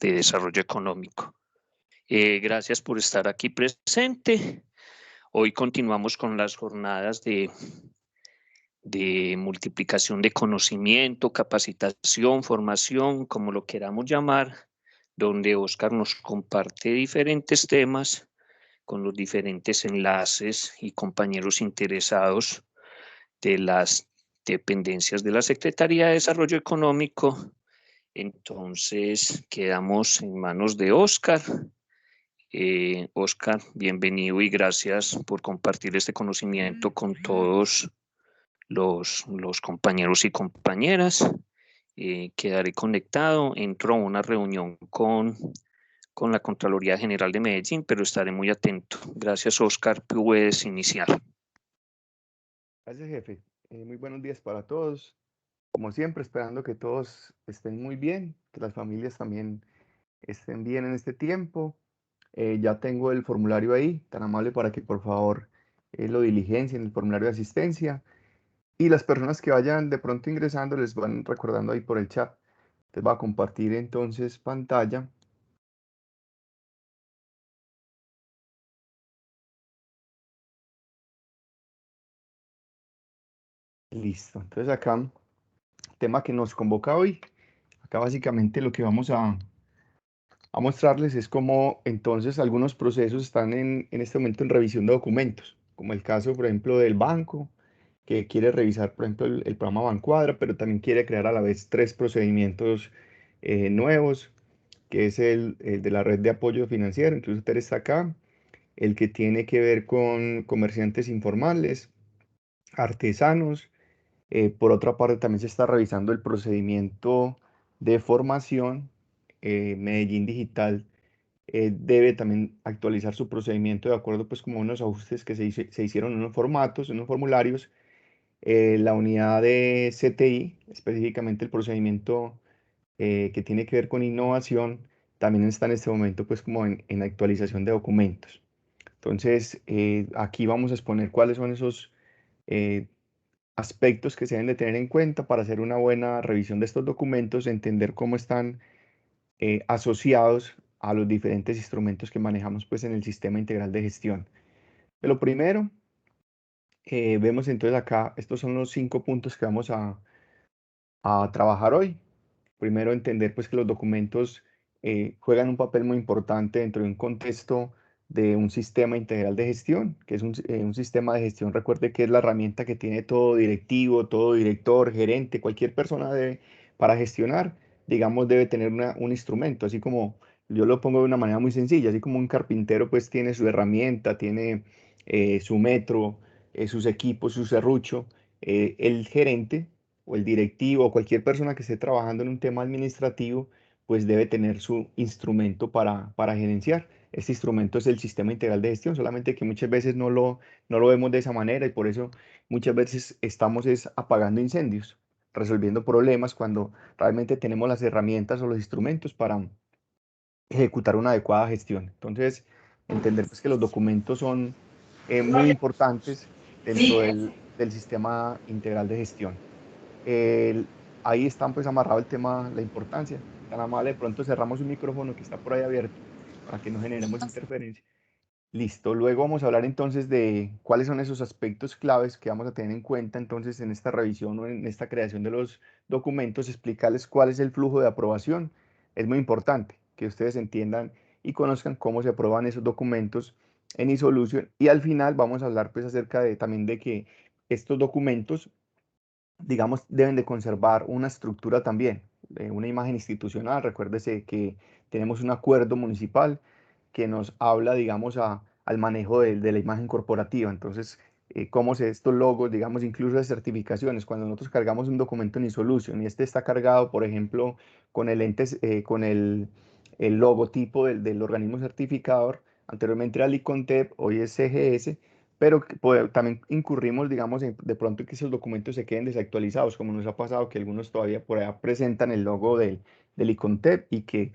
de Desarrollo Económico. Gracias por estar aquí presente. Hoy continuamos con las jornadas de multiplicación de conocimiento, capacitación, formación, como lo queramos llamar, donde Oscar nos comparte diferentes temas con los diferentes enlaces y compañeros interesados de las dependencias de la Secretaría de Desarrollo Económico. Entonces, quedamos en manos de Oscar. Oscar, bienvenido y gracias por compartir este conocimiento con todos los compañeros y compañeras. Quedaré conectado, entro a una reunión con la Contraloría General de Medellín, pero estaré muy atento. Gracias, Oscar. Puedes iniciar. Gracias, jefe. Muy buenos días para todos. Como siempre, esperando que todos estén muy bien, que las familias también estén bien en este tiempo. Ya tengo el formulario ahí, tan amable para que por favor lo diligencien, el formulario de asistencia. Y las personas que vayan de pronto ingresando les van recordando ahí por el chat. Les va a compartir entonces pantalla. Listo. Entonces acá, el tema que nos convoca hoy, acá básicamente lo que vamos a mostrarles es cómo entonces algunos procesos están en este momento en revisión de documentos, como el caso, por ejemplo, del banco, que quiere revisar, por ejemplo, el programa Bancuadra, pero también quiere crear a la vez 3 procedimientos nuevos, que es el de la red de apoyo financiero, incluso usted está acá, el que tiene que ver con comerciantes informales, artesanos. Por otra parte, también se está revisando el procedimiento de formación. Medellín Digital debe también actualizar su procedimiento de acuerdo pues como unos ajustes que se hicieron en unos formatos, en unos formularios. La unidad de CTI, específicamente el procedimiento que tiene que ver con innovación, también está en este momento pues como en actualización de documentos. Entonces, aquí vamos a exponer cuáles son esos aspectos que se deben de tener en cuenta para hacer una buena revisión de estos documentos, entender cómo están asociados a los diferentes instrumentos que manejamos pues en el sistema integral de gestión. De lo primero, vemos entonces acá, estos son los 5 puntos que vamos a trabajar hoy. Primero, entender pues que los documentos juegan un papel muy importante dentro de un contexto de un sistema integral de gestión, que es un sistema de gestión, recuerde que es la herramienta que tiene todo directivo, todo director, gerente, cualquier persona para gestionar, digamos, debe tener un instrumento, así como yo lo pongo de una manera muy sencilla, así como un carpintero pues tiene su herramienta, tiene su metro, sus equipos, su serrucho, el gerente o el directivo o cualquier persona que esté trabajando en un tema administrativo, pues debe tener su instrumento para gerenciar. Este instrumento es el sistema integral de gestión, solamente que muchas veces no lo vemos de esa manera y por eso muchas veces estamos apagando incendios, resolviendo problemas cuando realmente tenemos las herramientas o los instrumentos para ejecutar una adecuada gestión. Entonces, entender pues, que los documentos son muy importantes dentro del sistema integral de gestión. El- Ahí está pues amarrado el tema, la importancia. Tan amable, de pronto cerramos un micrófono que está por ahí abierto para que no generemos interferencia. Listo, luego vamos a hablar entonces de cuáles son esos aspectos claves que vamos a tener en cuenta entonces en esta revisión o en esta creación de los documentos, explicarles cuál es el flujo de aprobación. Es muy importante que ustedes entiendan y conozcan cómo se aprueban esos documentos en iSolution y al final vamos a hablar pues acerca de también de que estos documentos digamos, deben de conservar una estructura también, una imagen institucional. Recuérdese que tenemos un acuerdo municipal que nos habla, digamos, al manejo de la imagen corporativa. Entonces, estos logos, digamos, incluso de certificaciones, cuando nosotros cargamos un documento en iSolution y este está cargado, por ejemplo, con el logotipo del organismo certificador, anteriormente era Licontep, hoy es CGS, pero también incurrimos, digamos, de pronto que esos documentos se queden desactualizados, como nos ha pasado que algunos todavía por allá presentan el logo del ICONTEP y que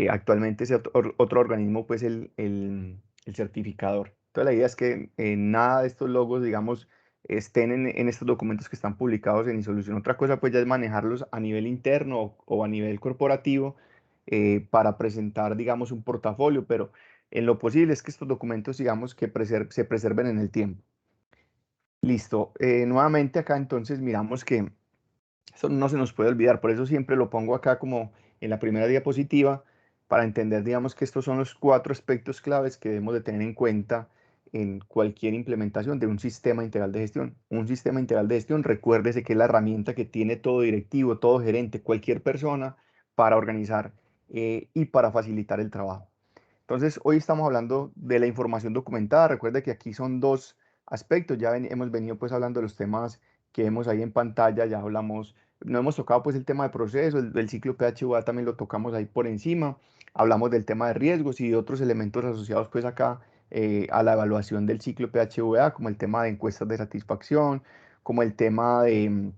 actualmente es otro organismo, pues el certificador. Entonces la idea es que nada de estos logos, digamos, estén en estos documentos que están publicados en iSolution. Otra cosa, pues ya es manejarlos a nivel interno o a nivel corporativo, para presentar, digamos, un portafolio, pero en lo posible es que estos documentos, digamos, que se preserven en el tiempo. Listo. Nuevamente acá entonces miramos que eso no se nos puede olvidar, por eso siempre lo pongo acá como en la primera diapositiva para entender, digamos, que estos son los 4 aspectos claves que debemos de tener en cuenta en cualquier implementación de un sistema integral de gestión. Un sistema integral de gestión, recuérdese que es la herramienta que tiene todo directivo, todo gerente, cualquier persona para organizar y para facilitar el trabajo. Entonces, hoy estamos hablando de la información documentada. Recuerde que aquí son 2 aspectos. Ya hemos venido pues hablando de los temas que vemos ahí en pantalla. Ya hablamos, no hemos tocado pues el tema de proceso, el ciclo PHVA también lo tocamos ahí por encima. Hablamos del tema de riesgos y de otros elementos asociados pues acá a la evaluación del ciclo PHVA, como el tema de encuestas de satisfacción, como el tema de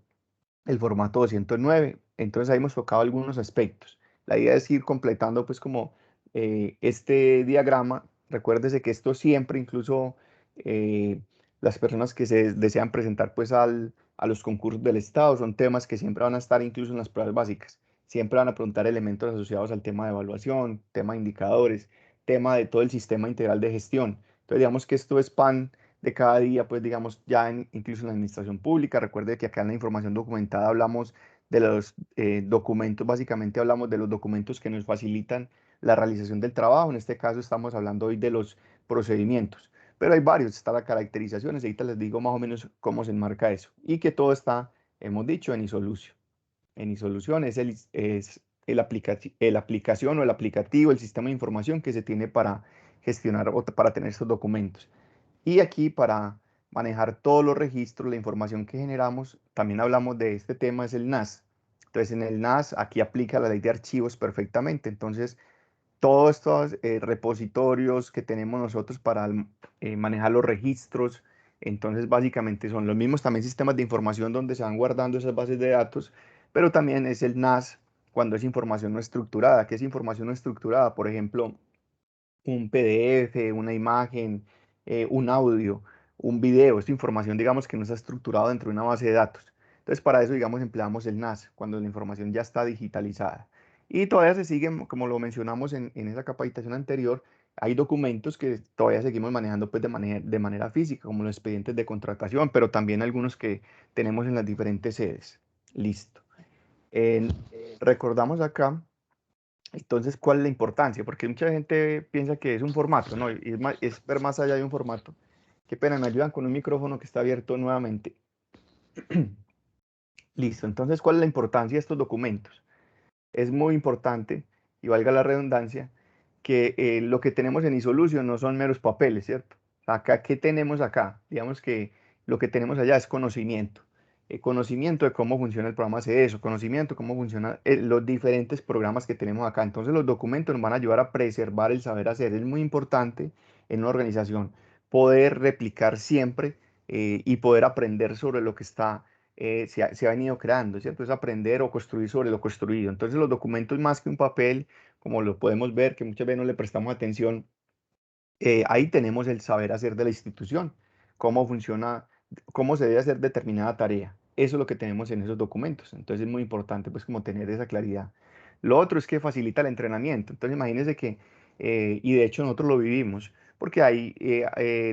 el formato 209. Entonces ahí hemos tocado algunos aspectos. La idea es ir completando pues como este diagrama. Recuérdese que esto siempre, incluso eh, las personas que se desean presentar pues a los concursos del Estado, son temas que siempre van a estar incluso en las pruebas básicas. Siempre van a preguntar elementos asociados al tema de evaluación, tema de indicadores, tema de todo el sistema integral de gestión. Entonces digamos que esto es pan de cada día, pues digamos, ya incluso en la administración pública. Recuerde que acá en la información documentada hablamos de los documentos, básicamente hablamos de los documentos que nos facilitan la realización del trabajo. En este caso estamos hablando hoy de los procedimientos, pero hay varios, está la caracterización, ahorita les digo más o menos cómo se enmarca eso, y que todo está, hemos dicho, en iSolution. En iSolution es el aplicación o el aplicativo, el sistema de información que se tiene para gestionar o para tener estos documentos. Y aquí para manejar todos los registros, la información que generamos, también hablamos de este tema, es el NAS. Entonces en el NAS aquí aplica la ley de archivos perfectamente. Entonces todos estos repositorios que tenemos nosotros para manejar los registros, entonces básicamente son los mismos también sistemas de información donde se van guardando esas bases de datos, pero también es el NAS cuando es información no estructurada. ¿Qué es información no estructurada? Por ejemplo, un PDF, una imagen, un audio, un video. Esta información, digamos, que no está estructurado dentro de una base de datos. Entonces, para eso, digamos, empleamos el NAS, cuando la información ya está digitalizada. Y todavía se siguen, como lo mencionamos en esa capacitación anterior, hay documentos que todavía seguimos manejando pues, de manera física, como los expedientes de contratación, pero también algunos que tenemos en las diferentes sedes. Listo. En- recordamos acá entonces, ¿cuál es la importancia? Porque mucha gente piensa que es un formato, ¿no? Y es ver más allá de un formato. Qué pena, me ayudan con un micrófono que está abierto nuevamente. Listo, entonces, ¿cuál es la importancia de estos documentos? Es muy importante, y valga la redundancia, que lo que tenemos en iSolution no son meros papeles, ¿cierto? Acá, ¿qué tenemos acá? Digamos que lo que tenemos allá es conocimiento. Conocimiento de cómo funciona el programa CS, conocimiento de cómo funcionan los diferentes programas que tenemos acá. Entonces los documentos nos van a ayudar a preservar el saber hacer. Es muy importante en una organización poder replicar siempre y poder aprender sobre lo que se ha venido creando, ¿cierto? Es aprender o construir sobre lo construido. Entonces los documentos más que un papel, como lo podemos ver, que muchas veces no le prestamos atención, ahí tenemos el saber hacer de la institución, cómo funciona, cómo se debe hacer determinada tarea. Eso es lo que tenemos en esos documentos. Entonces es muy importante pues como tener esa claridad. Lo otro es que facilita el entrenamiento. Entonces imagínense que, y de hecho nosotros lo vivimos, porque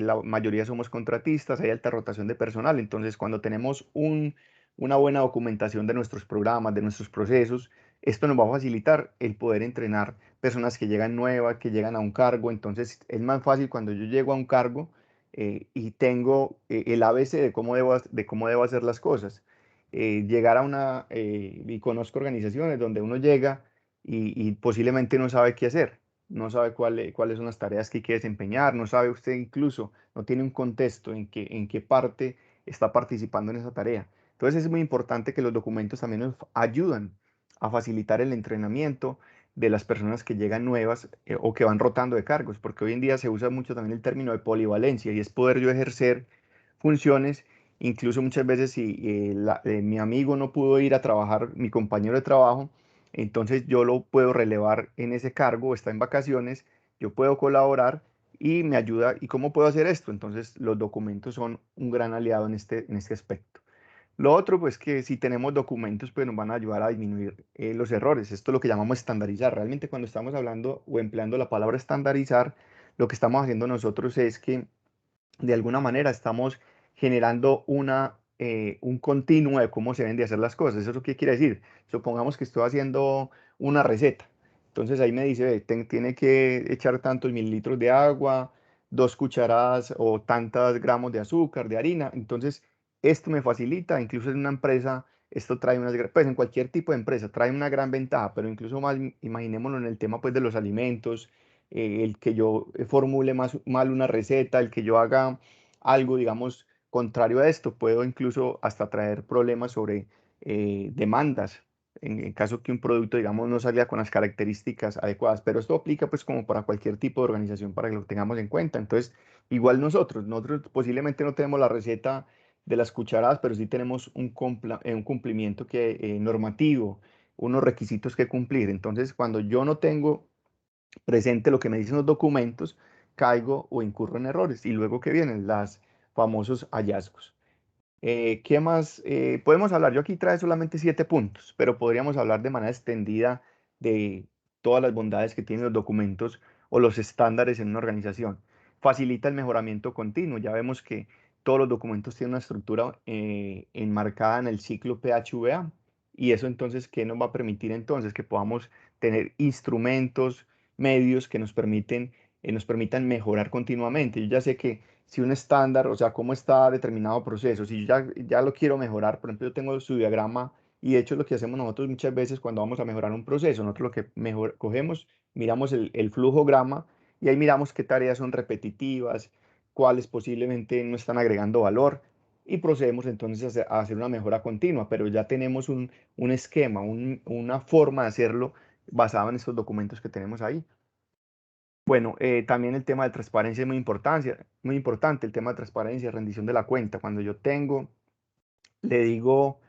la mayoría somos contratistas, hay alta rotación de personal. Entonces cuando tenemos una buena documentación de nuestros programas, de nuestros procesos, esto nos va a facilitar el poder entrenar personas que llegan nuevas, que llegan a un cargo. Entonces es más fácil cuando yo llego a un cargo y tengo el ABC de cómo debo hacer las cosas. Llegar a y conozco organizaciones donde uno llega y posiblemente no sabe qué hacer, no sabe cuáles son las tareas que hay que desempeñar, no sabe usted incluso, no tiene un contexto en qué parte está participando en esa tarea. Entonces es muy importante que los documentos también nos ayudan a facilitar el entrenamiento de las personas que llegan nuevas o que van rotando de cargos, porque hoy en día se usa mucho también el término de polivalencia y es poder yo ejercer funciones, incluso muchas veces si mi amigo no pudo ir a trabajar, mi compañero de trabajo, entonces yo lo puedo relevar en ese cargo, está en vacaciones, yo puedo colaborar y me ayuda. ¿Y cómo puedo hacer esto? Entonces los documentos son un gran aliado en este aspecto. Lo otro, pues que si tenemos documentos, pues nos van a ayudar a disminuir los errores. Esto es lo que llamamos estandarizar. Realmente cuando estamos hablando o empleando la palabra estandarizar, lo que estamos haciendo nosotros es que de alguna manera estamos generando un continuo de cómo se deben de hacer las cosas. ¿Eso qué quiere decir? Supongamos que estoy haciendo una receta. Entonces ahí me dice, ve, tiene que echar tantos mililitros de agua, 2 cucharadas o tantos gramos de azúcar, de harina. Entonces, esto me facilita, incluso en una empresa, esto trae pues en cualquier tipo de empresa, trae una gran ventaja, pero incluso más, imaginémoslo en el tema pues de los alimentos, el que yo formule mal una receta, el que yo haga algo, digamos, contrario a esto, puedo incluso hasta traer problemas sobre demandas, en caso que un producto, digamos, no salga con las características adecuadas. Pero esto aplica pues como para cualquier tipo de organización para que lo tengamos en cuenta. Entonces, igual nosotros posiblemente no tenemos la receta de las cucharadas, pero sí tenemos un cumplimiento normativo, unos requisitos que cumplir. Entonces, cuando yo no tengo presente lo que me dicen los documentos, caigo o incurro en errores. Y luego que vienen los famosos hallazgos. ¿Qué más podemos hablar? Yo aquí trae solamente 7 puntos, pero podríamos hablar de manera extendida de todas las bondades que tienen los documentos o los estándares en una organización. Facilita el mejoramiento continuo. Ya vemos que todos los documentos tienen una estructura enmarcada en el ciclo PHVA. Y eso entonces, ¿qué nos va a permitir entonces? Que podamos tener instrumentos, medios que nos permitan mejorar continuamente. Yo ya sé que si un estándar, o sea, cómo está determinado proceso, si yo ya lo quiero mejorar, por ejemplo, yo tengo su diagrama y de hecho lo que hacemos nosotros muchas veces cuando vamos a mejorar un proceso, nosotros lo que mejor cogemos, miramos el flujograma y ahí miramos qué tareas son repetitivas, cuáles posiblemente no están agregando valor y procedemos entonces a hacer una mejora continua, pero ya tenemos un esquema, una forma de hacerlo basada en estos documentos que tenemos ahí. Bueno, también el tema de transparencia es muy importante, el tema de transparencia, rendición de la cuenta. Cuando yo le digo,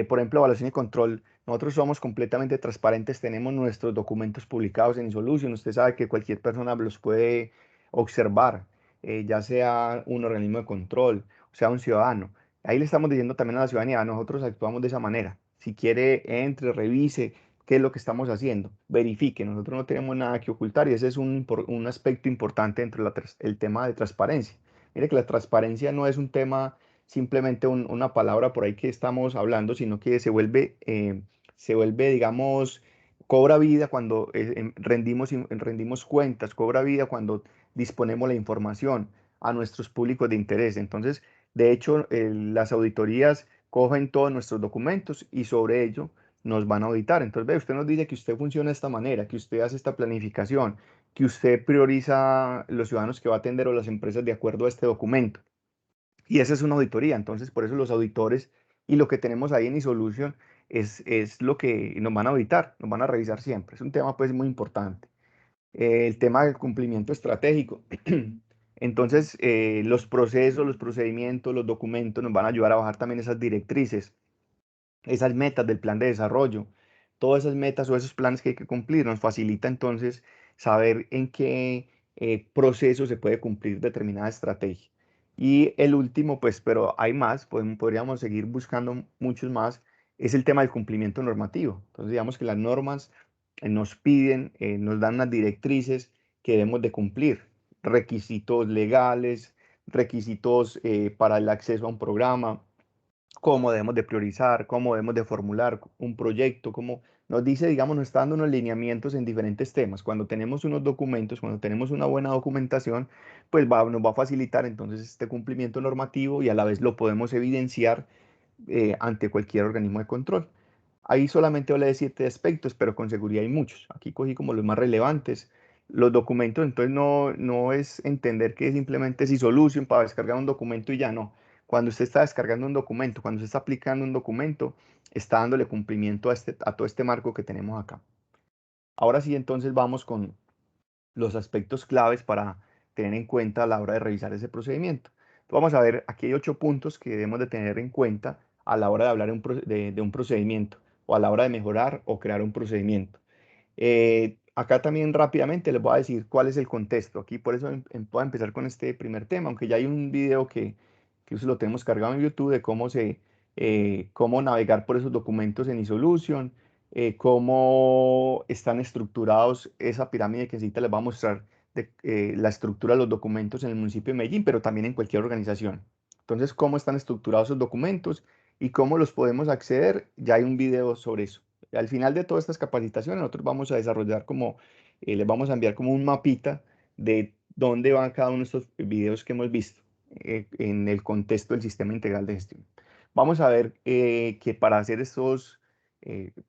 por ejemplo, evaluación y control, nosotros somos completamente transparentes, tenemos nuestros documentos publicados en Insolution, usted sabe que cualquier persona los puede observar, ya sea un organismo de control, o sea, un ciudadano. Ahí le estamos diciendo también a la ciudadanía, nosotros actuamos de esa manera. Si quiere, entre, revise qué es lo que estamos haciendo, verifique, nosotros no tenemos nada que ocultar y ese es un aspecto importante dentro del tema de transparencia. Mire que la transparencia no es un tema simplemente una palabra por ahí que estamos hablando, sino que se vuelve, digamos, cobra vida cuando rendimos cuentas, cobra vida cuando disponemos la información a nuestros públicos de interés. Entonces, de hecho, las auditorías cogen todos nuestros documentos y sobre ello nos van a auditar. Entonces, ve, usted nos dice que usted funciona de esta manera, que usted hace esta planificación, que usted prioriza los ciudadanos que va a atender o las empresas de acuerdo a este documento. Y esa es una auditoría, entonces por eso los auditores y lo que tenemos ahí en eSolution es lo que nos van a auditar, nos van a revisar siempre. Es un tema pues muy importante. El tema del cumplimiento estratégico. Entonces, los procesos, los procedimientos, los documentos nos van a ayudar a bajar también esas directrices, esas metas del plan de desarrollo, todas esas metas o esos planes que hay que cumplir, nos facilita entonces saber en qué proceso se puede cumplir determinada estrategia. Y el último, pues, pero hay más, podríamos seguir buscando muchos más, es el tema del cumplimiento normativo. Entonces, digamos que las normas nos piden, nos dan unas directrices que debemos de cumplir, requisitos legales, requisitos para el acceso a un programa, cómo debemos de priorizar, cómo debemos de formular un proyecto, cómo nos dice, digamos, nos está dando unos lineamientos en diferentes temas. Cuando tenemos unos documentos, cuando tenemos una buena documentación, pues nos va a facilitar entonces este cumplimiento normativo y a la vez lo podemos evidenciar ante cualquier organismo de control. Ahí solamente hablé de 7 aspectos, pero con seguridad hay muchos. Aquí cogí como los más relevantes. Los documentos, entonces no es entender que simplemente es solution para descargar un documento y ya no. Cuando usted está descargando un documento, cuando usted está aplicando un documento, está dándole cumplimiento a todo este marco que tenemos acá. Ahora sí, entonces vamos con los aspectos claves para tener en cuenta a la hora de revisar ese procedimiento. Vamos a ver, aquí hay 8 puntos que debemos de tener en cuenta a la hora de hablar de un procedimiento o a la hora de mejorar o crear un procedimiento. Acá también rápidamente les voy a decir cuál es el contexto. Aquí por eso voy a empezar con este primer tema, aunque ya hay un video que incluso lo tenemos cargado en YouTube de cómo cómo navegar por esos documentos en eSolution, cómo están estructurados esa pirámide que ahorita les va a mostrar la estructura de los documentos en el municipio de Medellín, pero también en cualquier organización. Entonces, cómo están estructurados esos documentos y cómo los podemos acceder, ya hay un video sobre eso. Al final de todas estas capacitaciones, nosotros vamos a desarrollar como, les vamos a enviar como un mapita de dónde van cada uno de estos videos que hemos visto en el contexto del sistema integral de gestión. Vamos a ver que para hacer estos,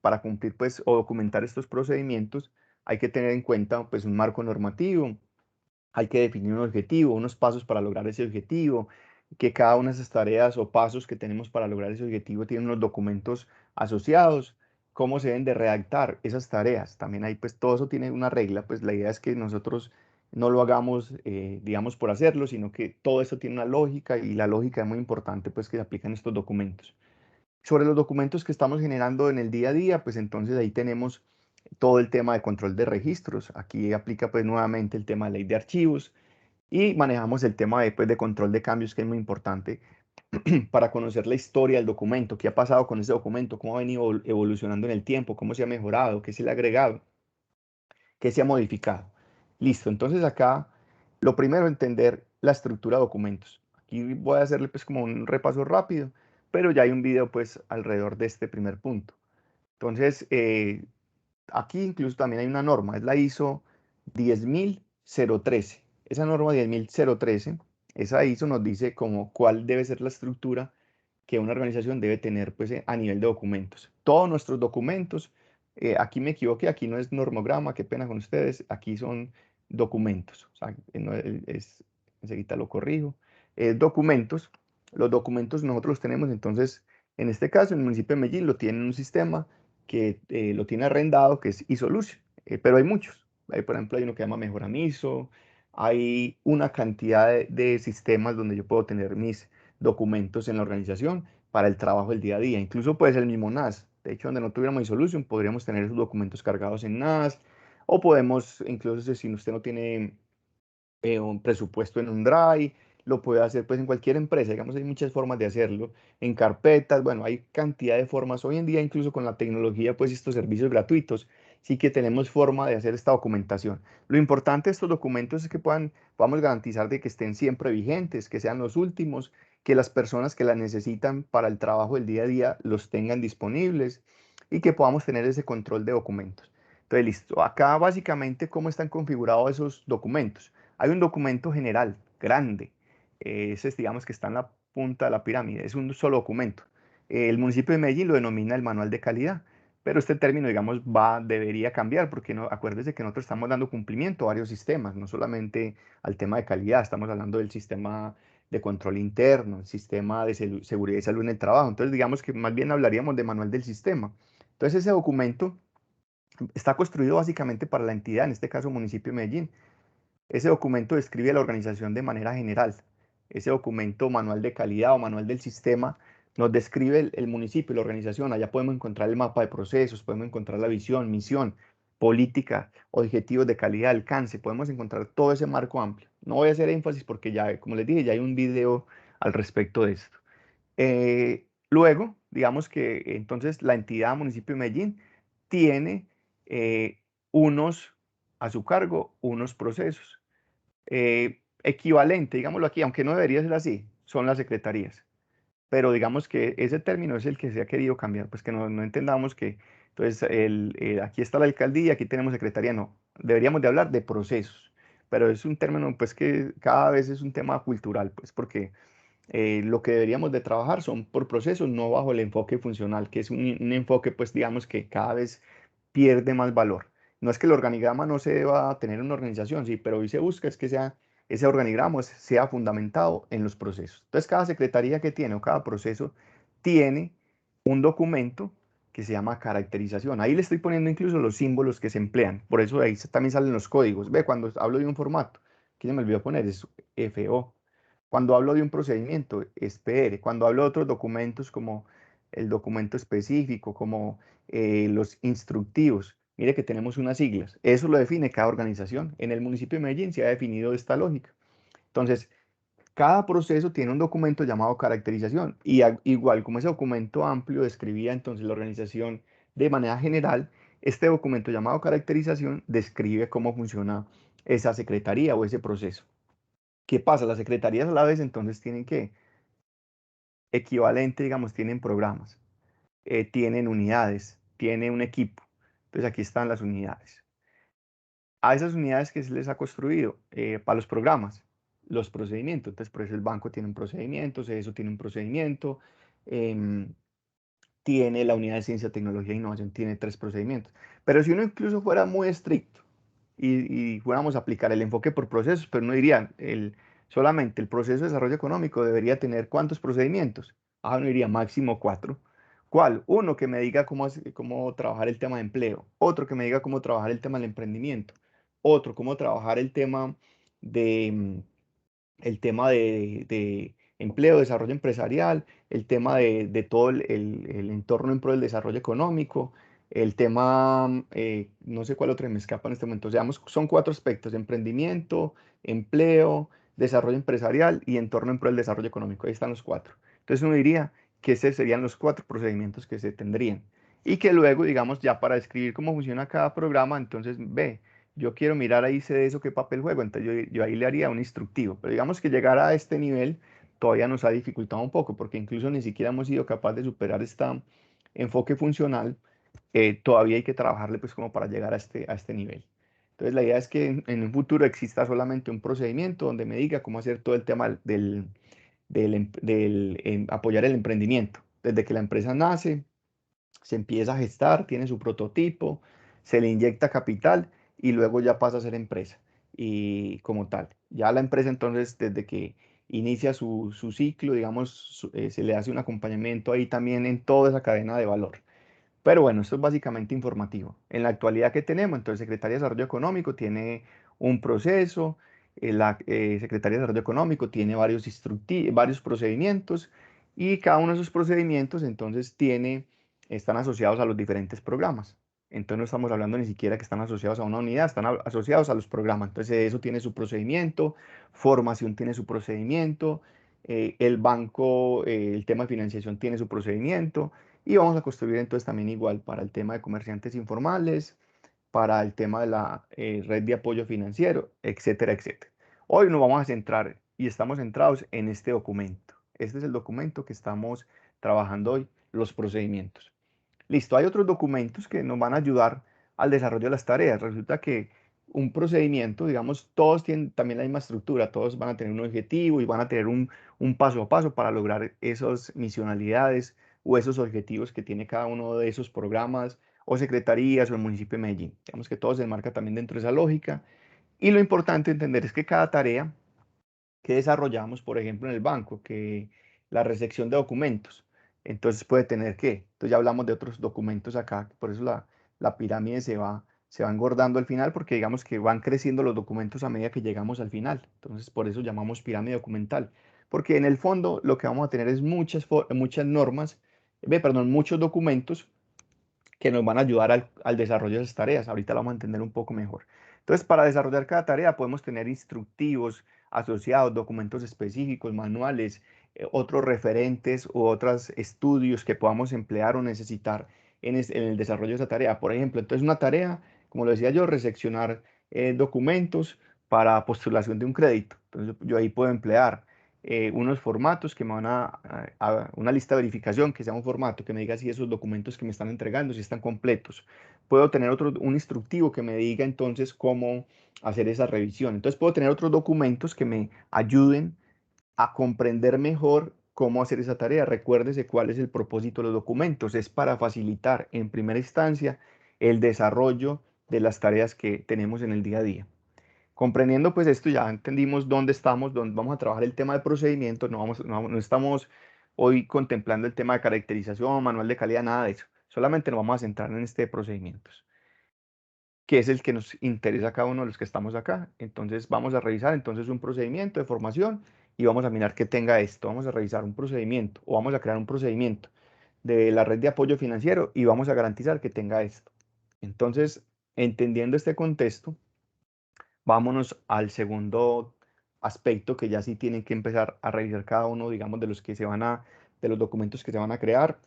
para cumplir pues o documentar estos procedimientos, hay que tener en cuenta pues un marco normativo, hay que definir un objetivo, unos pasos para lograr ese objetivo, que cada una de esas tareas o pasos que tenemos para lograr ese objetivo tienen unos documentos asociados, cómo se deben de redactar esas tareas. También hay, pues todo eso tiene una regla, pues la idea es que nosotros no lo hagamos, digamos, por hacerlo, sino que todo eso tiene una lógica y la lógica es muy importante, pues que se aplican estos documentos. Sobre los documentos que estamos generando en el día a día, pues entonces ahí tenemos todo el tema de control de registros. Aquí aplica pues nuevamente el tema de ley de archivos y manejamos el tema de, pues, de control de cambios, que es muy importante para conocer la historia del documento, qué ha pasado con ese documento, cómo ha venido evolucionando en el tiempo, cómo se ha mejorado, qué se le ha agregado, qué se ha modificado. Listo, entonces acá lo primero, entender la estructura de documentos. Aquí voy a hacerle pues como un repaso rápido, pero ya hay un video pues alrededor de este primer punto. Entonces, aquí incluso también hay una norma, es la ISO 10013. Esa norma 10013, esa ISO nos dice como cuál debe ser la estructura que una organización debe tener pues, a nivel de documentos. Todos nuestros documentos, aquí me equivoqué, aquí no es normograma, qué pena con ustedes, aquí son documentos. O sea, no enseguida lo corrijo. Documentos, los documentos nosotros los tenemos, entonces, en este caso, en el municipio de Medellín lo tienen un sistema que lo tiene arrendado, que es iSolution, pero hay muchos. Hay, por ejemplo, hay uno que se llama Mejoramiso, hay una cantidad de sistemas donde yo puedo tener mis documentos en la organización para el trabajo del día a día. Incluso puede ser el mismo NAS. De hecho, donde no tuviéramos iSolution, podríamos tener esos documentos cargados en NAS, o podemos, incluso si usted no tiene un presupuesto en un Drive, lo puede hacer pues en cualquier empresa, digamos, hay muchas formas de hacerlo, en carpetas, bueno, hay cantidad de formas hoy en día, incluso con la tecnología, pues estos servicios gratuitos, sí que tenemos forma de hacer esta documentación. Lo importante de estos documentos es que podamos garantizar de que estén siempre vigentes, que sean los últimos, que las personas que las necesitan para el trabajo del día a día los tengan disponibles y que podamos tener ese control de documentos. Entonces, listo. Acá básicamente cómo están configurados esos documentos. Hay un documento general, grande. Ese es, digamos, que está en la punta de la pirámide. Es un solo documento. El municipio de Medellín lo denomina el manual de calidad, pero este término, digamos, debería cambiar porque no, acuérdese que nosotros estamos dando cumplimiento a varios sistemas, no solamente al tema de calidad, estamos hablando del sistema de control interno, el sistema de seguridad y salud en el trabajo. Entonces, digamos que más bien hablaríamos de manual del sistema. Entonces, ese documento está construido básicamente para la entidad, en este caso municipio de Medellín. Ese documento describe la organización de manera general. Ese documento, manual de calidad o manual del sistema, nos describe el municipio y la organización. Allá podemos encontrar el mapa de procesos, podemos encontrar la visión, misión, política, objetivos de calidad, alcance. Podemos encontrar todo ese marco amplio. No voy a hacer énfasis porque ya, como les dije, ya hay un video al respecto de esto. Luego, digamos que entonces la entidad municipio de Medellín tiene unos a su cargo, unos procesos equivalente, digámoslo aquí, aunque no debería ser así, son las secretarías. Pero digamos que ese término es el que se ha querido cambiar, pues que no entendamos que, entonces, aquí está la alcaldía, aquí tenemos secretaría, no. Deberíamos de hablar de procesos, pero es un término, pues que cada vez es un tema cultural, pues porque lo que deberíamos de trabajar son por procesos, no bajo el enfoque funcional, que es un enfoque, pues digamos que cada vez pierde más valor. No es que el organigrama no se deba tener en una organización, sí, pero hoy se busca es que ese organigrama sea fundamentado en los procesos. Entonces, cada secretaría que tiene o cada proceso tiene un documento que se llama caracterización. Ahí le estoy poniendo incluso los símbolos que se emplean. Por eso ahí también salen los códigos. Ve, cuando hablo de un formato, que ya me olvidó poner, es FO. Cuando hablo de un procedimiento, es PR. Cuando hablo de otros documentos como el documento específico, como los instructivos, mire que tenemos unas siglas. Eso lo define cada organización. En el municipio de Medellín se ha definido esta lógica. Entonces, Cada proceso tiene un documento llamado caracterización y igual como ese documento amplio describía entonces la organización de manera general, este documento llamado caracterización describe cómo funciona esa secretaría o ese proceso. ¿Qué pasa? Las secretarías a la vez entonces tienen que equivalente, digamos, tienen programas, tienen unidades, tiene un equipo. Entonces aquí están las unidades. A esas unidades que se les ha construido para los programas, los procedimientos. Entonces, por eso el banco tiene un procedimiento, eso tiene un procedimiento, em, tiene la unidad de ciencia, tecnología e innovación, tiene 3 procedimientos. Pero si uno incluso fuera muy estricto y fuéramos a aplicar el enfoque por procesos, pero uno diría, solamente el proceso de desarrollo económico debería tener ¿cuántos procedimientos? Uno diría máximo 4. ¿Cuál? Uno que me diga cómo trabajar el tema de empleo, otro que me diga cómo trabajar el tema del emprendimiento, otro cómo trabajar de, el tema de empleo, desarrollo empresarial, el tema de todo el entorno en pro del desarrollo económico, el tema, no sé cuál otro me escapa en este momento, o sea, son 4 aspectos: emprendimiento, empleo, desarrollo empresarial y entorno en pro del desarrollo económico. Ahí están los 4. Entonces uno diría que esos serían los 4 procedimientos que se tendrían. Y que luego, digamos, ya para describir cómo funciona cada programa, entonces ve, yo quiero mirar ahí sé de eso qué papel juego, entonces yo ahí le haría un instructivo, pero digamos que llegar a este nivel todavía nos ha dificultado un poco, porque incluso ni siquiera hemos sido capaces de superar este enfoque funcional, todavía hay que trabajarle pues como para llegar a este nivel. Entonces la idea es que en un futuro exista solamente un procedimiento donde me diga cómo hacer todo el tema apoyar el emprendimiento, desde que la empresa nace, se empieza a gestar, tiene su prototipo, se le inyecta capital y luego ya pasa a ser empresa y como tal. Ya la empresa entonces desde que inicia su ciclo, digamos, se le hace un acompañamiento ahí también en toda esa cadena de valor. Pero bueno, esto es básicamente informativo. En la actualidad que tenemos, entonces Secretaría de Desarrollo Económico tiene un proceso, la Secretaría de Desarrollo Económico tiene varios procedimientos y cada uno de esos procedimientos entonces están asociados a los diferentes programas. Entonces no estamos hablando ni siquiera que están asociados a una unidad, están asociados a los programas. Entonces eso tiene su procedimiento, formación tiene su procedimiento, el banco, el tema de financiación tiene su procedimiento. Y vamos a construir entonces también igual para el tema de comerciantes informales, para el tema de la red de apoyo financiero, etcétera, etcétera. Hoy nos vamos a centrar y estamos centrados en este documento. Este es el documento que estamos trabajando hoy, los procedimientos. Listo, hay otros documentos que nos van a ayudar al desarrollo de las tareas. Resulta que un procedimiento, digamos, todos tienen también la misma estructura, todos van a tener un objetivo y van a tener un paso a paso para lograr esas misionalidades o esos objetivos que tiene cada uno de esos programas o secretarías o el municipio de Medellín. Digamos que todo se enmarca también dentro de esa lógica. Y lo importante entender es que cada tarea que desarrollamos, por ejemplo, en el banco, que la recepción de documentos. Entonces puede tener que, entonces ya hablamos de otros documentos acá, por eso la pirámide se va engordando al final, porque digamos que van creciendo los documentos a medida que llegamos al final. Entonces por eso llamamos pirámide documental, porque en el fondo lo que vamos a tener es muchas normas, muchos documentos que nos van a ayudar al desarrollo de esas tareas. Ahorita lo vamos a entender un poco mejor. Entonces, para desarrollar cada tarea podemos tener instructivos asociados, documentos específicos, manuales, otros referentes u otros estudios que podamos emplear o necesitar en el desarrollo de esa tarea. Por ejemplo, entonces una tarea, como lo decía yo, recepcionar documentos para postulación de un crédito. Entonces, yo ahí puedo emplear unos formatos que me van a una lista de verificación que sea un formato que me diga si esos documentos que me están entregando, si están completos. Puedo tener un instructivo que me diga entonces cómo hacer esa revisión. Entonces puedo tener otros documentos que me ayuden a comprender mejor cómo hacer esa tarea. Recuérdese cuál es el propósito de los documentos. Es para facilitar en primera instancia el desarrollo de las tareas que tenemos en el día a día. Comprendiendo pues esto, ya entendimos dónde estamos, dónde vamos a trabajar el tema de procedimientos, no estamos hoy contemplando el tema de caracterización, manual de calidad, nada de eso. Solamente nos vamos a centrar en este de procedimientos, que es el que nos interesa a cada uno de los que estamos acá. Entonces vamos a revisar entonces un procedimiento de formación y vamos a mirar que tenga esto. Vamos a revisar un procedimiento o vamos a crear un procedimiento de la red de apoyo financiero y vamos a garantizar que tenga esto. Entonces, entendiendo este contexto, vámonos al segundo aspecto que ya sí tienen que empezar a revisar cada uno, digamos, de los documentos que se van a crear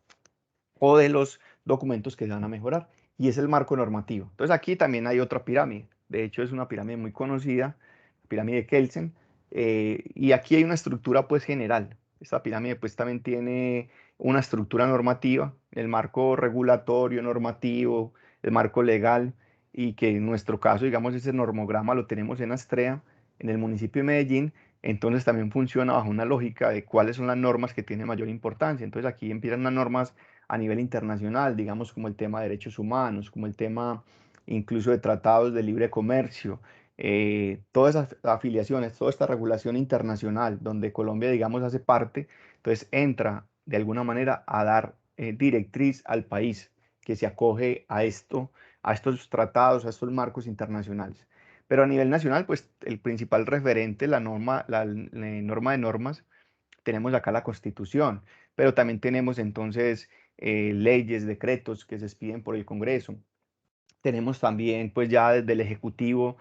o de los documentos que se van a mejorar, y es el marco normativo. Entonces aquí también hay otra pirámide, de hecho es una pirámide muy conocida, la pirámide de Kelsen, y aquí hay una estructura pues general. Esta pirámide pues también tiene una estructura normativa, el marco regulatorio, normativo, el marco legal, y que en nuestro caso, digamos, ese normograma lo tenemos en Astrea, en el municipio de Medellín. Entonces también funciona bajo una lógica de cuáles son las normas que tienen mayor importancia. Entonces aquí empiezan unas normas a nivel internacional, digamos como el tema de derechos humanos, como el tema incluso de tratados de libre comercio, todas esas afiliaciones, toda esta regulación internacional donde Colombia, digamos, hace parte, entonces entra de alguna manera a dar directriz al país que se acoge a esto, a estos tratados, a estos marcos internacionales. Pero a nivel nacional, pues el principal referente, la norma de normas, tenemos acá la Constitución, pero también tenemos entonces leyes, decretos que se expiden por el Congreso. Tenemos también, pues ya desde el Ejecutivo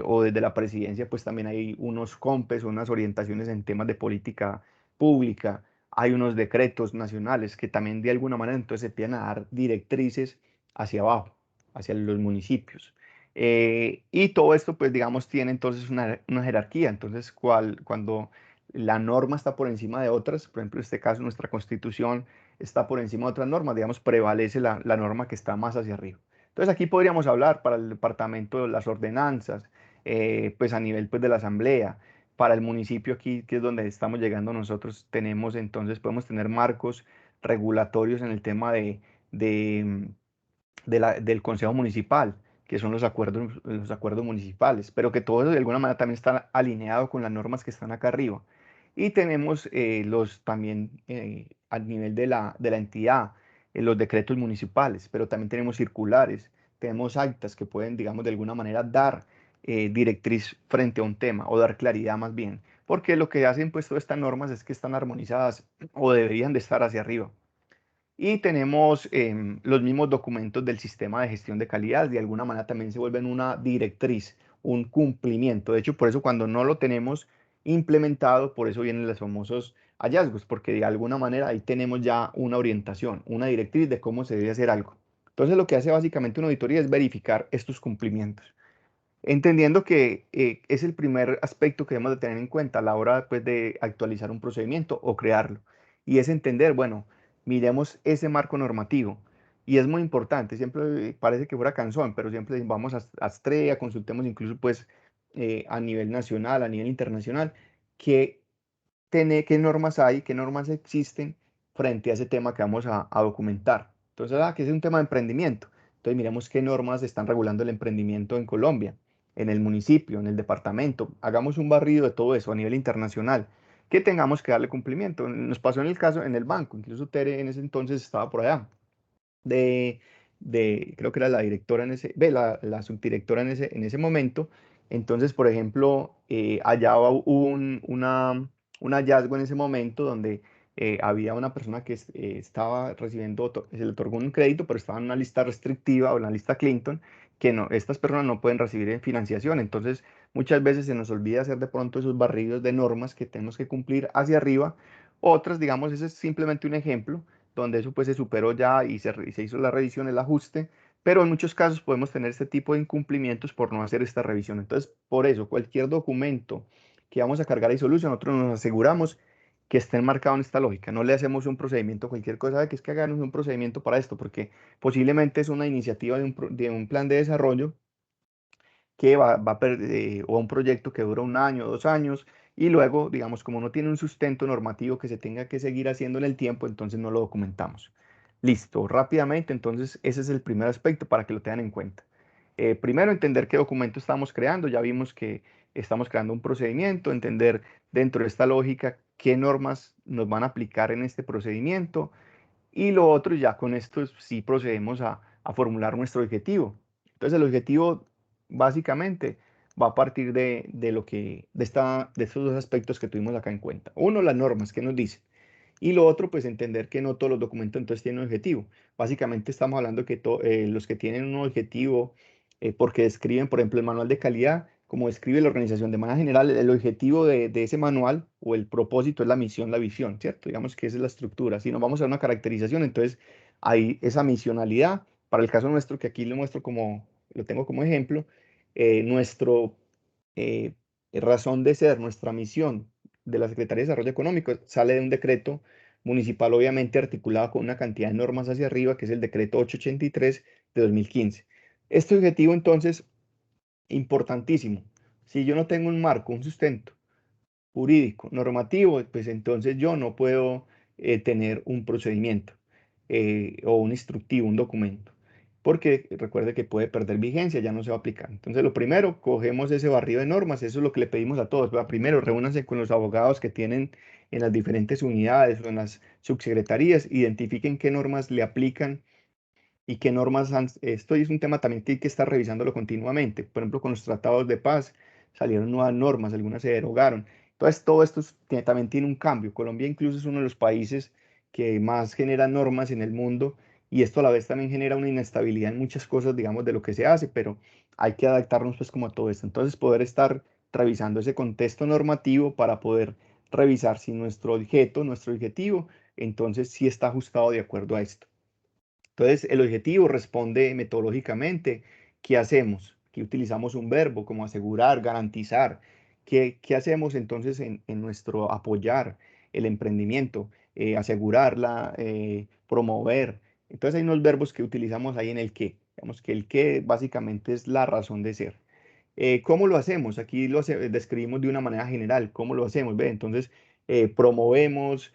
o desde la Presidencia, pues también hay unos COMPES, unas orientaciones en temas de política pública. Hay unos decretos nacionales que también de alguna manera entonces se empiezan a dar directrices hacia abajo, hacia los municipios. Y todo esto, pues digamos, tiene entonces una jerarquía. Entonces, cuando la norma está por encima de otras, por ejemplo, en este caso nuestra Constitución está por encima de otras normas, digamos, prevalece la norma que está más hacia arriba. Entonces aquí podríamos hablar para el departamento de las ordenanzas, pues a nivel pues, de la asamblea, para el municipio aquí, que es donde estamos llegando nosotros, tenemos entonces, podemos tener marcos regulatorios en el tema de, del Consejo Municipal, que son los acuerdos municipales, pero que todo eso de alguna manera también está alineado con las normas que están acá arriba. Y tenemos también a nivel de la entidad, los decretos municipales, pero también tenemos circulares, tenemos actas que pueden, digamos, de alguna manera dar directriz frente a un tema o dar claridad más bien, porque lo que hacen pues todas estas normas es que están armonizadas o deberían de estar hacia arriba. Y tenemos los mismos documentos del sistema de gestión de calidad, de alguna manera también se vuelven una directriz, un cumplimiento. De hecho, por eso cuando no lo tenemos implementado, por eso vienen los famosos hallazgos, porque de alguna manera ahí tenemos ya una orientación, una directriz de cómo se debe hacer algo. Entonces, lo que hace básicamente una auditoría es verificar estos cumplimientos, entendiendo que es el primer aspecto que debemos de tener en cuenta a la hora pues, de actualizar un procedimiento o crearlo. Y es entender, bueno, miremos ese marco normativo. Y es muy importante, siempre parece que fuera cansón, pero siempre vamos a Astrea, consultemos incluso pues a nivel nacional, a nivel internacional, qué, qué normas hay, qué normas existen frente a ese tema que vamos a documentar. Entonces, que es un tema de emprendimiento. Entonces, miremos qué normas están regulando el emprendimiento en Colombia, en el municipio, en el departamento. Hagamos un barrido de todo eso a nivel internacional, que tengamos que darle cumplimiento. Nos pasó en el caso en el banco, incluso Tere en ese entonces estaba por allá, de, creo que era la directora en ese, la subdirectora en ese momento. Entonces, por ejemplo, allá hubo un hallazgo en ese momento donde había una persona que estaba recibiendo, se le otorgó un crédito, pero estaba en una lista restrictiva o en la lista Clinton, que no, estas personas no pueden recibir financiación. Entonces, muchas veces se nos olvida hacer de pronto esos barridos de normas que tenemos que cumplir hacia arriba. Otras, digamos, ese es simplemente un ejemplo donde eso pues se superó ya y se hizo la revisión, el ajuste, pero en muchos casos podemos tener este tipo de incumplimientos por no hacer esta revisión. Entonces, por eso, cualquier documento que vamos a cargar a Isolution, nosotros nos aseguramos que esté enmarcado en esta lógica. No le hacemos un procedimiento, cualquier cosa de que es que hagamos un procedimiento para esto, porque posiblemente es una iniciativa de un plan de desarrollo que o a un proyecto que dura un año, 2 años, y luego, digamos, como no tiene un sustento normativo que se tenga que seguir haciendo en el tiempo, entonces no lo documentamos. Listo, rápidamente, entonces ese es el primer aspecto para que lo tengan en cuenta. Primero, entender qué documento estamos creando. Ya vimos que estamos creando un procedimiento, entender dentro de esta lógica qué normas nos van a aplicar en este procedimiento. Y lo otro, ya con esto sí procedemos a formular nuestro objetivo. Entonces, el objetivo básicamente va a partir de lo que, de estos dos aspectos que tuvimos acá en cuenta. Uno, las normas, ¿qué nos dicen? Y lo otro, pues entender que no todos los documentos entonces tienen un objetivo. Básicamente estamos hablando que los que tienen un objetivo, porque describen, por ejemplo, el manual de calidad, como describe la organización de manera general, el objetivo de ese manual o el propósito es la misión, la visión, ¿cierto? Digamos que esa es la estructura. Si nos vamos a una caracterización, entonces hay esa misionalidad. Para el caso nuestro, que aquí lo muestro como, lo tengo como ejemplo, nuestro razón de ser, nuestra misión de la Secretaría de Desarrollo Económico sale de un decreto municipal, obviamente articulado con una cantidad de normas hacia arriba, que es el decreto 883 de 2015. Este objetivo, entonces, importantísimo. Si yo no tengo un marco, un sustento jurídico, normativo, pues entonces yo no puedo tener un procedimiento o un instructivo, un documento, porque recuerde que puede perder vigencia, ya no se va a aplicar. Entonces, lo primero, cogemos ese barrido de normas, eso es lo que le pedimos a todos. ¿Verdad? Primero, reúnanse con los abogados que tienen en las diferentes unidades o en las subsecretarías, identifiquen qué normas le aplican y qué normas han... Esto es un tema también que hay que estar revisándolo continuamente. Por ejemplo, con los tratados de paz salieron nuevas normas, algunas se derogaron. Entonces, todo esto también tiene un cambio. Colombia incluso es uno de los países que más genera normas en el mundo y esto a la vez también genera una inestabilidad en muchas cosas, digamos, de lo que se hace, pero hay que adaptarnos pues como a todo esto. Entonces, poder estar revisando ese contexto normativo para poder revisar si nuestro objeto, nuestro objetivo, entonces sí está ajustado de acuerdo a esto. Entonces, el objetivo responde metodológicamente. ¿Qué hacemos? Aquí utilizamos un verbo como asegurar, garantizar. ¿Qué hacemos entonces en nuestro apoyar el emprendimiento? Asegurarla, promover. Entonces, hay unos verbos que utilizamos ahí en el qué. Digamos que el qué básicamente es la razón de ser. ¿Cómo lo hacemos? Aquí describimos de una manera general. ¿Cómo lo hacemos? ¿Ve? Entonces, promovemos,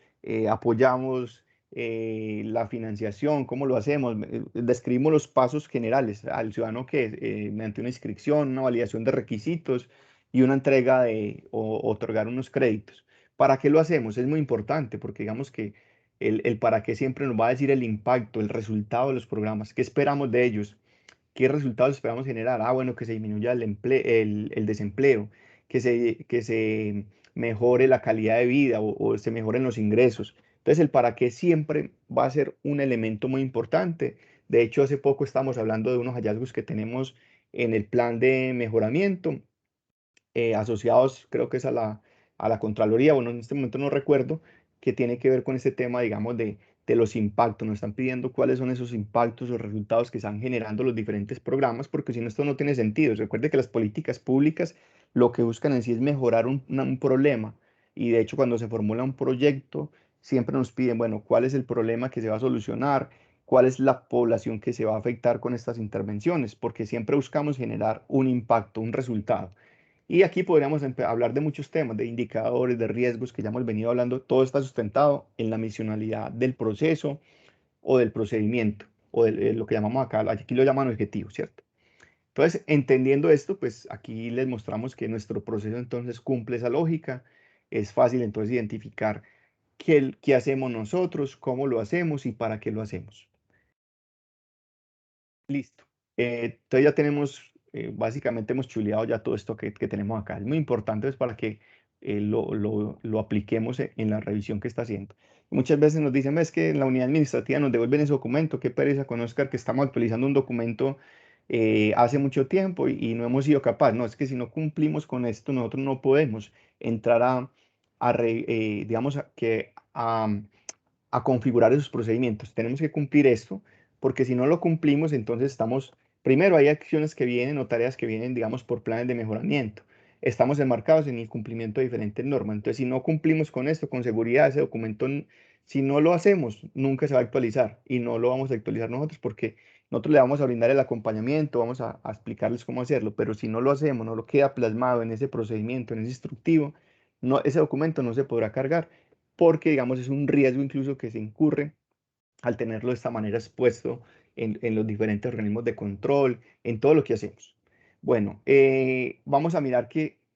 apoyamos la financiación, cómo lo hacemos. Describimos los pasos generales al ciudadano que mediante una inscripción, una validación de requisitos y una entrega o otorgar unos créditos. ¿Para qué lo hacemos? Es muy importante porque digamos que el para qué siempre nos va a decir el impacto, el resultado de los programas, qué esperamos de ellos. ¿Qué resultados esperamos generar? Ah, bueno, que se disminuya el desempleo, que se mejore la calidad de vida o se mejoren los ingresos. Entonces, el para qué siempre va a ser un elemento muy importante. De hecho, hace poco estamos hablando de unos hallazgos que tenemos en el plan de mejoramiento asociados, creo que es a la Contraloría, bueno, en este momento no recuerdo, que tiene que ver con este tema, digamos, de los impactos. Nos están pidiendo cuáles son esos impactos o resultados que están generando los diferentes programas, porque si no, esto no tiene sentido. Recuerde que las políticas públicas lo que buscan en sí es mejorar un problema. Y de hecho, cuando se formula un proyecto, siempre nos piden, bueno, ¿cuál es el problema que se va a solucionar? ¿Cuál es la población que se va a afectar con estas intervenciones? Porque siempre buscamos generar un impacto, un resultado. Y aquí podríamos hablar de muchos temas, de indicadores, de riesgos que ya hemos venido hablando. Todo está sustentado en la misionalidad del proceso o del procedimiento, o de lo que llamamos acá, aquí lo llaman objetivo, ¿cierto? Entonces, entendiendo esto, pues aquí les mostramos que nuestro proceso entonces cumple esa lógica. Es fácil entonces identificar qué hacemos nosotros, cómo lo hacemos y para qué lo hacemos. Listo. Entonces ya tenemos, básicamente hemos chuleado ya todo esto que tenemos acá. Es muy importante para que lo apliquemos en la revisión que está haciendo. Muchas veces nos dicen, es que en la unidad administrativa nos devuelven ese documento, qué pereza con Oscar que estamos actualizando un documento hace mucho tiempo y no hemos sido capaces. No, es que si no cumplimos con esto, nosotros no podemos entrar digamos, a configurar esos procedimientos. Tenemos que cumplir esto, porque si no lo cumplimos, entonces estamos, primero hay acciones que vienen o tareas que vienen, digamos, por planes de mejoramiento. Estamos enmarcados en el cumplimiento de diferentes normas. Entonces, si no cumplimos con esto, con seguridad, ese documento, si no lo hacemos, nunca se va a actualizar y no lo vamos a actualizar nosotros porque nosotros le vamos a brindar el acompañamiento, vamos a explicarles cómo hacerlo, pero si no lo hacemos, no lo queda plasmado en ese procedimiento, en ese instructivo, no, ese documento no se podrá cargar porque, digamos, es un riesgo incluso que se incurre al tenerlo de esta manera expuesto en los diferentes organismos de control, en todo lo que hacemos. Bueno, vamos a mirar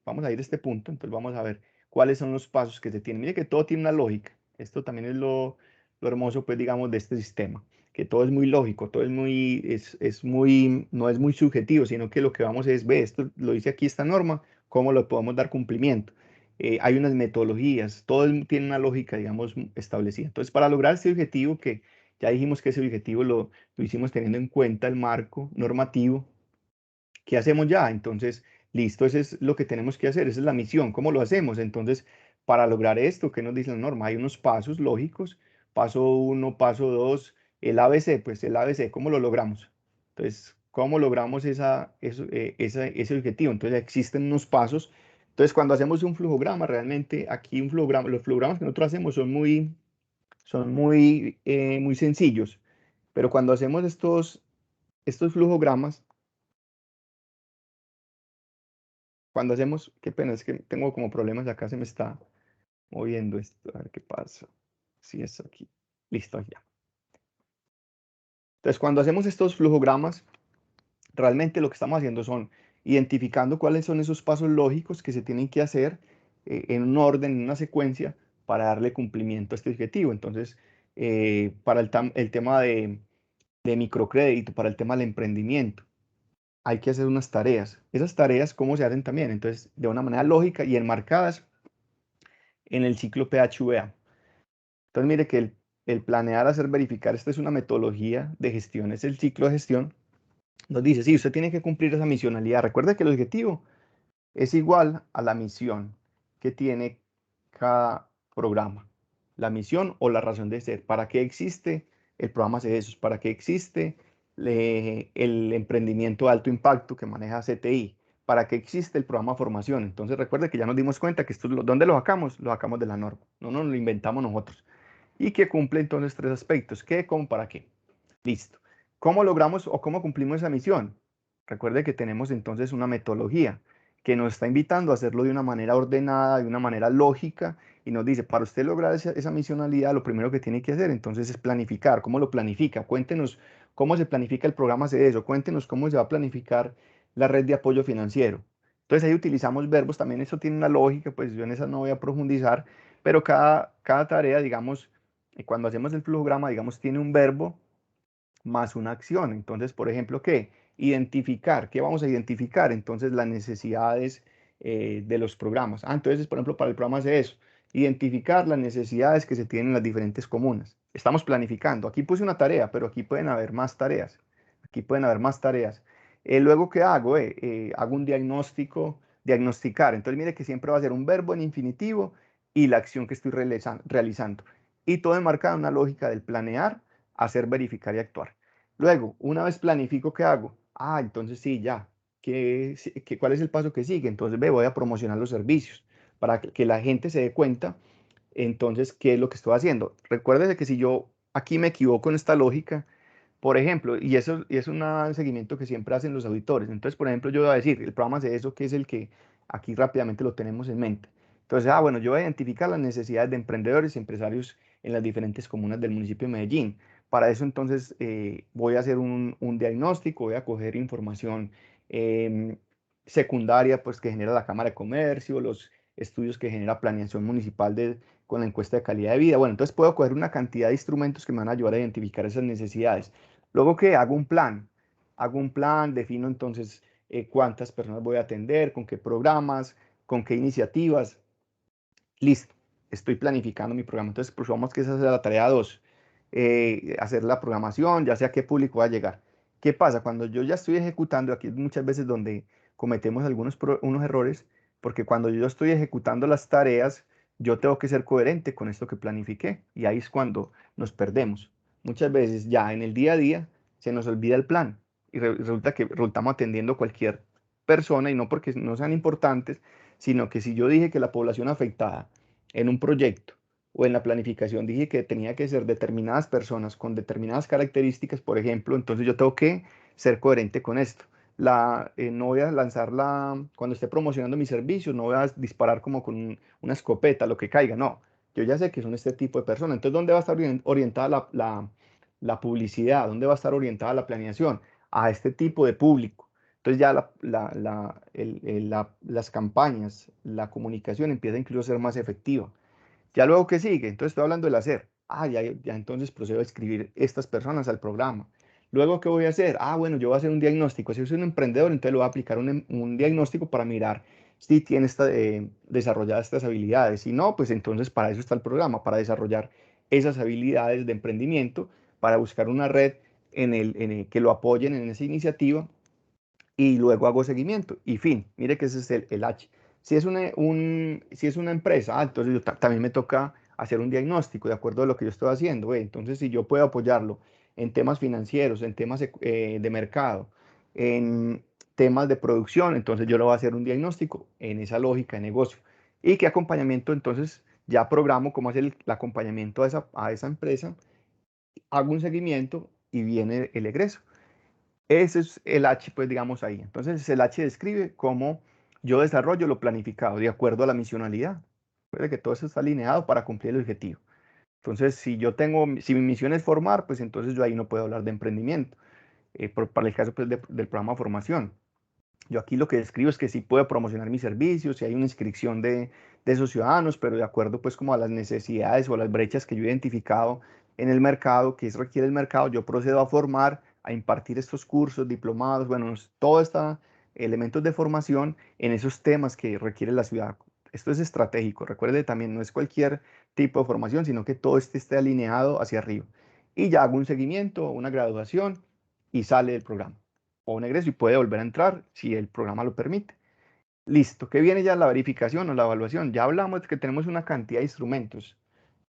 vamos a ir a este punto, entonces vamos a ver cuáles son los pasos que se tienen. Mire que todo tiene una lógica. Esto también es lo hermoso, pues, digamos, de este sistema, que todo es muy lógico, todo es muy, no es muy subjetivo, sino que lo que vamos es, ve, esto lo dice aquí esta norma, ¿cómo lo podemos dar cumplimiento? Hay unas metodologías, todo tiene una lógica, digamos, establecida. Entonces, para lograr este objetivo, que ya dijimos que ese objetivo lo hicimos teniendo en cuenta el marco normativo, ¿qué hacemos ya? Entonces, Listo, eso es lo que tenemos que hacer, esa es la misión. ¿Cómo lo hacemos? Entonces, para lograr esto, ¿qué nos dice la norma? Hay unos pasos lógicos, paso 1, paso 2, el ABC, pues el ABC, ¿cómo lo logramos? Entonces, ¿cómo logramos ese objetivo? Entonces, existen unos pasos. Entonces, cuando hacemos un flujograma, realmente aquí un flujograma, los flujogramas que nosotros hacemos son muy sencillos, pero cuando hacemos estos flujogramas, cuando hacemos, qué pena, es que tengo como problemas acá, se me está moviendo esto, a ver qué pasa. Si es aquí. Listo, ya. Entonces, cuando hacemos estos flujogramas, realmente lo que estamos haciendo son identificando cuáles son esos pasos lógicos que se tienen que hacer en un orden, en una secuencia, para darle cumplimiento a este objetivo. Entonces, para el tema de microcrédito, para el tema del emprendimiento, hay que hacer unas tareas. Esas tareas, ¿cómo se hacen también? Entonces, de una manera lógica y enmarcadas en el ciclo PHVA. Entonces, mire que el planear, hacer, verificar, esta es una metodología de gestión, es el ciclo de gestión. Nos dice, sí, usted tiene que cumplir esa misionalidad. Recuerde que el objetivo es igual a la misión que tiene cada programa. La misión o la razón de ser. ¿Para qué existe el programa CESOS? ¿Para qué existe el emprendimiento de alto impacto que maneja CTI? ¿Para qué existe el programa formación? Entonces recuerde que ya nos dimos cuenta que ¿dónde lo sacamos? Lo sacamos de la norma. No nos lo inventamos nosotros. Y que cumple entonces tres aspectos. ¿Qué, cómo, para qué? Listo. ¿Cómo logramos o cómo cumplimos esa misión? Recuerde que tenemos entonces una metodología que nos está invitando a hacerlo de una manera ordenada, de una manera lógica, y nos dice, para usted lograr esa misionalidad, lo primero que tiene que hacer entonces es planificar. ¿Cómo lo planifica? Cuéntenos cómo se planifica el programa CESO, cuéntenos cómo se va a planificar la red de apoyo financiero. Entonces ahí utilizamos verbos, también eso tiene una lógica, pues yo en esa no voy a profundizar, pero cada tarea, digamos, cuando hacemos el flujograma, digamos, tiene un verbo más una acción. Entonces, por ejemplo, ¿qué? Identificar. ¿Qué vamos a identificar? Entonces, las necesidades de los programas. Entonces, por ejemplo, para el programa hace eso. Identificar las necesidades que se tienen en las diferentes comunas. Estamos planificando. Aquí puse una tarea, pero aquí pueden haber más tareas. Aquí pueden haber más tareas. Luego, ¿qué hago? Hago un diagnóstico, diagnosticar. Entonces, mire que siempre va a ser un verbo en infinitivo y la acción que estoy realizando. Y todo enmarcado en una lógica del planear, hacer, verificar y actuar. Luego, una vez planifico, ¿qué hago? Entonces sí, ya. ¿Cuál es el paso que sigue? Entonces voy a promocionar los servicios para que la gente se dé cuenta, entonces, qué es lo que estoy haciendo. Recuérdese que si yo aquí me equivoco en esta lógica, por ejemplo, y eso y es un seguimiento que siempre hacen los auditores. Entonces, por ejemplo, yo voy a decir, el programa hace eso, que es el que aquí rápidamente lo tenemos en mente. Entonces, bueno, yo voy a identificar las necesidades de emprendedores y empresarios en las diferentes comunas del municipio de Medellín. Para eso, entonces, voy a hacer un diagnóstico, voy a coger información em, secundaria, pues, que genera la Cámara de Comercio, los estudios que genera Planeación Municipal con la encuesta de calidad de vida. Bueno, entonces puedo coger una cantidad de instrumentos que me van a ayudar a identificar esas necesidades. Luego que hago un plan, defino entonces cuántas personas voy a atender, con qué programas, con qué iniciativas. Listo, estoy planificando mi programa. Entonces, pues vamos que esa es la tarea 2, hacer la programación, ya sea a qué público va a llegar. ¿Qué pasa? Cuando yo ya estoy ejecutando, aquí muchas veces donde cometemos unos errores, porque cuando yo estoy ejecutando las tareas, yo tengo que ser coherente con esto que planifiqué, y ahí es cuando nos perdemos. Muchas veces ya en el día a día se nos olvida el plan, y resulta que resultamos atendiendo cualquier persona, y no porque no sean importantes, sino que si yo dije que la población afectada en un proyecto o en la planificación dije que tenía que ser determinadas personas con determinadas características, por ejemplo, entonces yo tengo que ser coherente con esto. No voy a lanzarla cuando esté promocionando mis servicios, no voy a disparar como con una escopeta, lo que caiga, no. Yo ya sé que son este tipo de personas. Entonces, ¿dónde va a estar orientada la publicidad? ¿Dónde va a estar orientada la planeación? A este tipo de público. Entonces ya las campañas, la comunicación empieza incluso a ser más efectiva. Ya luego, ¿qué sigue? Entonces estoy hablando del hacer. Ya entonces procedo a escribir estas personas al programa. Luego, ¿qué voy a hacer? Bueno, yo voy a hacer un diagnóstico. Si soy un emprendedor, entonces le voy a aplicar un diagnóstico para mirar si tiene desarrolladas estas habilidades. Si no, pues entonces para eso está el programa, para desarrollar esas habilidades de emprendimiento, para buscar una red que lo apoyen en esa iniciativa y luego hago seguimiento y fin. Mire que ese es el H. Si es si es una empresa, entonces también me toca hacer un diagnóstico de acuerdo a lo que yo estoy haciendo. Entonces, si yo puedo apoyarlo en temas financieros, en temas de mercado, en temas de producción, entonces yo le voy a hacer un diagnóstico en esa lógica de negocio. ¿Y qué acompañamiento? Entonces ya programo cómo hacer el acompañamiento a esa empresa, hago un seguimiento y viene el egreso. Ese es el H, pues digamos ahí. Entonces el H describe cómo yo desarrollo lo planificado de acuerdo a la misionalidad. Recuerde que todo eso está alineado para cumplir el objetivo. Entonces, si mi misión es formar, pues entonces yo ahí no puedo hablar de emprendimiento. Para el caso pues, del programa de formación. Yo aquí lo que describo es que sí puedo promocionar mis servicios, si hay una inscripción de esos ciudadanos, pero de acuerdo pues como a las necesidades o las brechas que yo he identificado en el mercado, que requiere el mercado, yo procedo a formar, a impartir estos cursos, diplomados, bueno, todo estos elementos de formación en esos temas que requiere la ciudad. Esto es estratégico, recuerde también, no es cualquier tipo de formación, sino que todo esté alineado hacia arriba. Y ya hago un seguimiento, una graduación y sale el programa o un egreso y puede volver a entrar si el programa lo permite. Listo, ¿qué viene ya la verificación o la evaluación? Ya hablamos de que tenemos una cantidad de instrumentos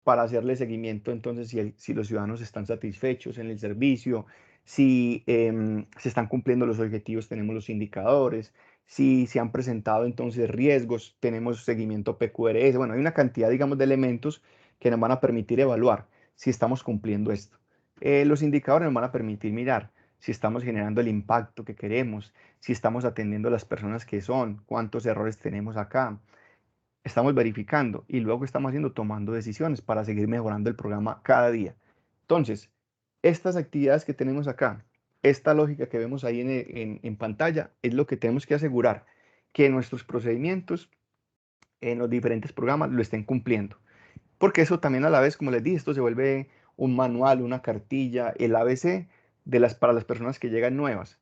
para hacerle seguimiento, entonces, si los ciudadanos están satisfechos en el servicio, si se están cumpliendo los objetivos, tenemos los indicadores, si se han presentado entonces riesgos, tenemos seguimiento PQRS, bueno, hay una cantidad, digamos, de elementos que nos van a permitir evaluar si estamos cumpliendo esto. Los indicadores nos van a permitir mirar si estamos generando el impacto que queremos, si estamos atendiendo a las personas que son, cuántos errores tenemos acá, estamos verificando y luego estamos haciendo, tomando decisiones para seguir mejorando el programa cada día. Entonces, estas actividades que tenemos acá, esta lógica que vemos ahí en pantalla, es lo que tenemos que asegurar que nuestros procedimientos en los diferentes programas lo estén cumpliendo. Porque eso también a la vez, como les dije, esto se vuelve un manual, una cartilla, el ABC para las personas que llegan nuevas.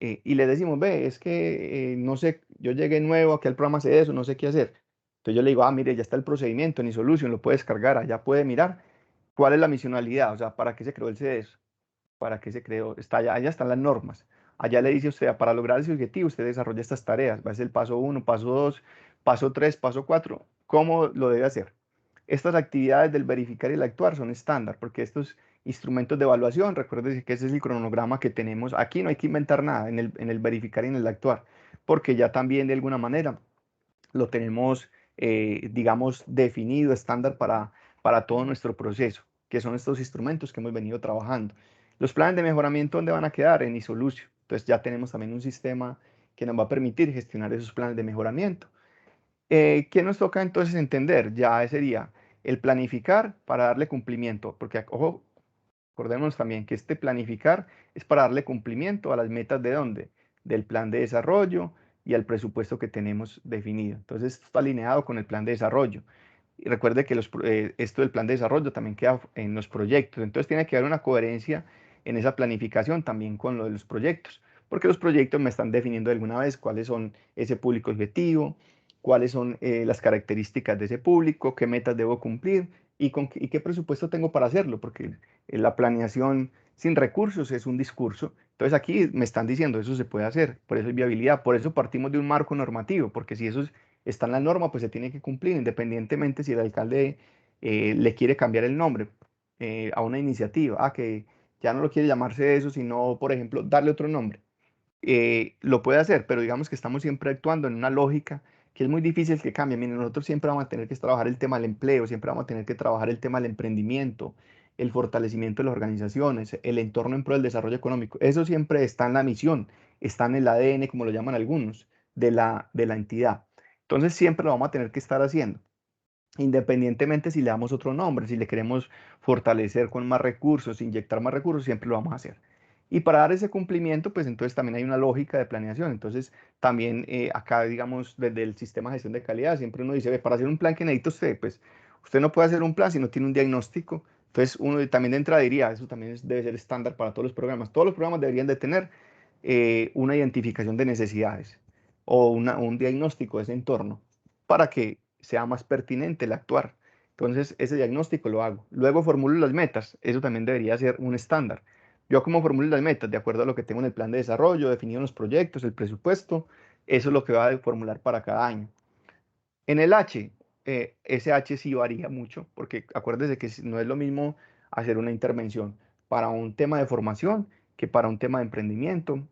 Y les decimos, ve, es que no sé, yo llegué nuevo, aquí al programa hace eso, no sé qué hacer. Entonces yo le digo, mire, ya está el procedimiento en iSolution, lo puede descargar, allá puede mirar cuál es la misionalidad, o sea, para qué se creó el CDS, para qué se creó, allá están las normas. Allá le dice usted, para lograr ese objetivo, usted desarrolla estas tareas, va a ser el paso 1, paso 2, paso 3, paso 4, ¿cómo lo debe hacer? Estas actividades del verificar y el actuar son estándar, porque estos instrumentos de evaluación, recuerden que ese es el cronograma que tenemos. Aquí no hay que inventar nada en el verificar y en el actuar, porque ya también de alguna manera lo tenemos, digamos, definido, estándar para todo nuestro proceso, que son estos instrumentos que hemos venido trabajando. Los planes de mejoramiento, ¿dónde van a quedar? En iSolution. Entonces ya tenemos también un sistema que nos va a permitir gestionar esos planes de mejoramiento. ¿Qué nos toca entonces entender? Ya sería el planificar para darle cumplimiento, porque, ojo, acordémonos también que este planificar es para darle cumplimiento a las metas de dónde, del plan de desarrollo y al presupuesto que tenemos definido. Entonces, esto está alineado con el plan de desarrollo. Y recuerde que esto del plan de desarrollo también queda en los proyectos. Entonces, tiene que haber una coherencia en esa planificación también con lo de los proyectos, porque los proyectos me están definiendo de alguna vez cuáles son ese público objetivo, cuáles son las características de ese público, qué metas debo cumplir y qué presupuesto tengo para hacerlo, porque la planeación sin recursos es un discurso. Entonces aquí me están diciendo eso se puede hacer, por eso es viabilidad, por eso partimos de un marco normativo, porque si eso está en la norma, pues se tiene que cumplir, independientemente si el alcalde le quiere cambiar el nombre a una iniciativa, que ya no lo quiere llamarse eso, sino, por ejemplo, darle otro nombre. Lo puede hacer, pero digamos que estamos siempre actuando en una lógica que es muy difícil que cambie. Miren, nosotros siempre vamos a tener que trabajar el tema del empleo, siempre vamos a tener que trabajar el tema del emprendimiento, el fortalecimiento de las organizaciones, el entorno en pro del desarrollo económico. Eso siempre está en la misión, está en el ADN, como lo llaman algunos, de la entidad. Entonces siempre lo vamos a tener que estar haciendo, independientemente si le damos otro nombre, si le queremos fortalecer con más recursos, inyectar más recursos, siempre lo vamos a hacer. Y para dar ese cumplimiento, pues entonces también hay una lógica de planeación. Entonces, también acá, digamos, desde el sistema de gestión de calidad, siempre uno dice, ve, para hacer un plan que necesita usted, pues usted no puede hacer un plan si no tiene un diagnóstico. Entonces, uno también de entrada diría, eso también debe ser estándar para todos los programas. Todos los programas deberían de tener una identificación de necesidades o un diagnóstico de ese entorno para que sea más pertinente el actuar. Entonces, ese diagnóstico lo hago. Luego formulo las metas. Eso también debería ser un estándar Yo como formulo las metas, de acuerdo a lo que tengo en el plan de desarrollo, definido los proyectos, el presupuesto, eso es lo que va a formular para cada año. En el H, ese H sí varía mucho, porque acuérdese que no es lo mismo hacer una intervención para un tema de formación que para un tema de emprendimiento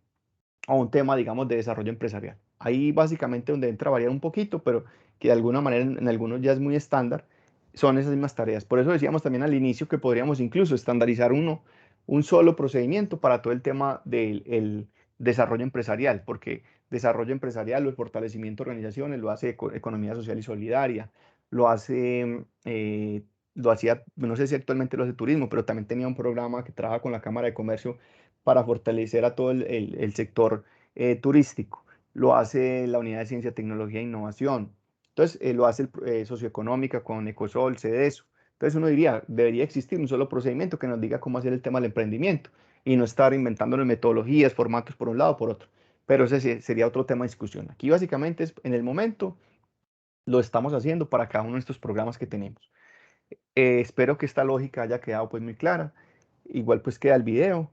o un tema, digamos, de desarrollo empresarial. Ahí básicamente donde entra a variar un poquito, pero que de alguna manera en algunos ya es muy estándar, son esas mismas tareas. Por eso decíamos también al inicio que podríamos incluso estandarizar un solo procedimiento para todo el tema del desarrollo empresarial, porque desarrollo empresarial o el fortalecimiento de organizaciones lo hace economía social y solidaria, lo hace, lo hacía, no sé si actualmente lo hace turismo, pero también tenía un programa que trabaja con la Cámara de Comercio para fortalecer a todo el sector turístico. Lo hace la Unidad de Ciencia, Tecnología e Innovación. Entonces, lo hace Socioeconómica con Ecosol, CEDESO. Entonces, uno diría, debería existir un solo procedimiento que nos diga cómo hacer el tema del emprendimiento y no estar inventándonos metodologías, formatos por un lado o por otro. Pero ese sería otro tema de discusión. Aquí básicamente es, en el momento lo estamos haciendo para cada uno de estos programas que tenemos. Espero que esta lógica haya quedado pues muy clara. Igual pues queda el video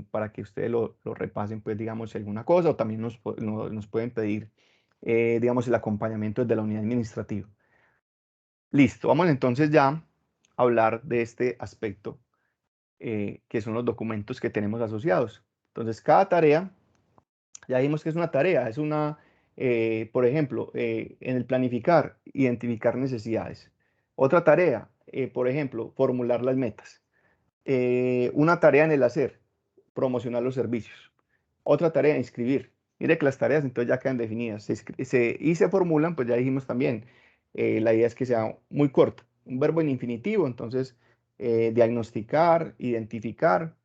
para que ustedes lo repasen pues digamos si alguna cosa o también nos pueden pedir digamos el acompañamiento desde la unidad administrativa. Listo, vamos entonces ya a hablar de este aspecto que son los documentos que tenemos asociados. Entonces cada tarea, ya vimos que es una tarea, es una, por ejemplo, en el planificar, identificar necesidades. Otra tarea, por ejemplo, formular las metas. Una tarea en el hacer, promocionar los servicios. Otra tarea, inscribir. Mire que las tareas entonces ya quedan definidas. Y se formulan, pues ya dijimos también, la idea es que sea muy corto. Un verbo en infinitivo, entonces, diagnosticar, identificar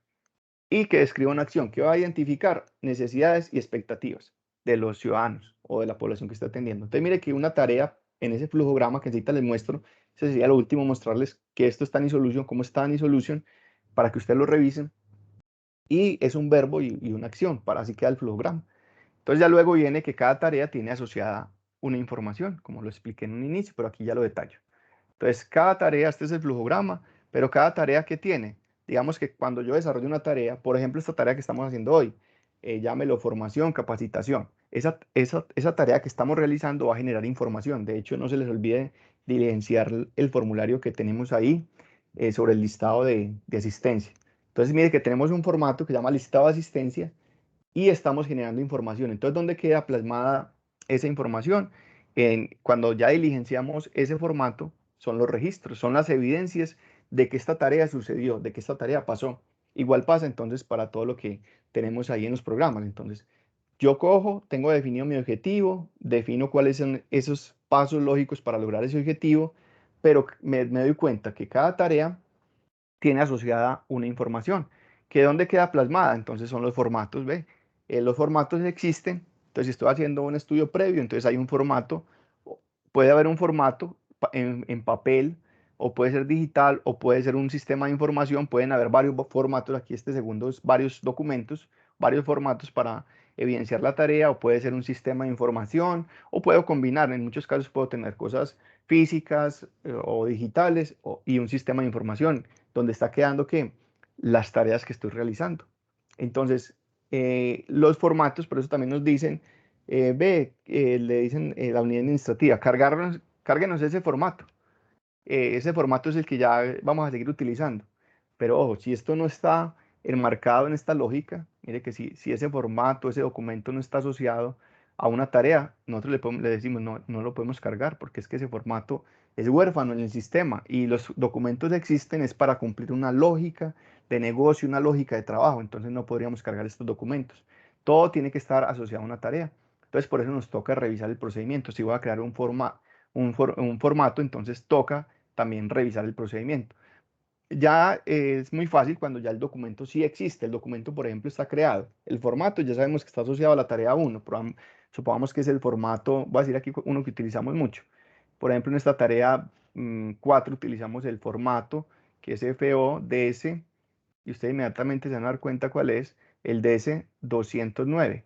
y que describa una acción que va a identificar necesidades y expectativas de los ciudadanos o de la población que está atendiendo. Entonces, mire que una tarea en ese flujograma que ahorita les muestro, ese sería lo último, mostrarles que esto está en iSolution, cómo está en iSolution, para que ustedes lo revisen. Y es un verbo y una acción, para así queda el flujograma. Entonces ya luego viene que cada tarea tiene asociada una información, como lo expliqué en un inicio, pero aquí ya lo detallo. Entonces, cada tarea, este es el flujograma, pero cada tarea que tiene, digamos que cuando yo desarrollo una tarea, por ejemplo, esta tarea que estamos haciendo hoy, llámelo formación, capacitación, esa tarea que estamos realizando va a generar información. De hecho, no se les olvide diligenciar el formulario que tenemos ahí sobre el listado de asistencia. Entonces, mire que tenemos un formato que se llama listado de asistencia y estamos generando información. Entonces, ¿dónde queda plasmada esa información? Cuando ya diligenciamos ese formato, son los registros, son las evidencias de que esta tarea sucedió, de que esta tarea pasó. Igual pasa entonces para todo lo que tenemos ahí en los programas. Entonces, yo cojo, tengo definido mi objetivo, defino cuáles son esos pasos lógicos para lograr ese objetivo, pero me doy cuenta que cada tarea tiene asociada una información. ¿Que dónde queda plasmada? Entonces son los formatos, ¿ve? Los formatos existen, entonces si estoy haciendo un estudio previo, entonces hay un formato, puede haber un formato en papel, o puede ser digital, o puede ser un sistema de información, pueden haber varios formatos, aquí este segundo es varios documentos, varios formatos para evidenciar la tarea, o puede ser un sistema de información, o puedo combinar, en muchos casos puedo tener cosas físicas o digitales y un sistema de información donde está quedando que las tareas que estoy realizando. Entonces, los formatos, por eso también nos dicen, le dicen la unidad administrativa, cárguenos ese formato. Ese formato es el que ya vamos a seguir utilizando. Pero ojo, si esto no está enmarcado en esta lógica, mire que si ese formato, ese documento no está asociado a una tarea, nosotros le decimos no lo podemos cargar porque es que ese formato es huérfano en el sistema y los documentos existen es para cumplir una lógica de negocio, una lógica de trabajo, entonces no podríamos cargar estos documentos. Todo tiene que estar asociado a una tarea. Entonces por eso nos toca revisar el procedimiento. Si voy a crear un formato, entonces toca también revisar el procedimiento. Ya es muy fácil cuando ya el documento sí existe. El documento, por ejemplo, está creado. El formato ya sabemos que está asociado a la tarea 1. Supongamos que es el formato, voy a decir aquí uno que utilizamos mucho. Por ejemplo, en esta tarea 4 utilizamos el formato que es FODS y ustedes inmediatamente se van a dar cuenta cuál es el DS 209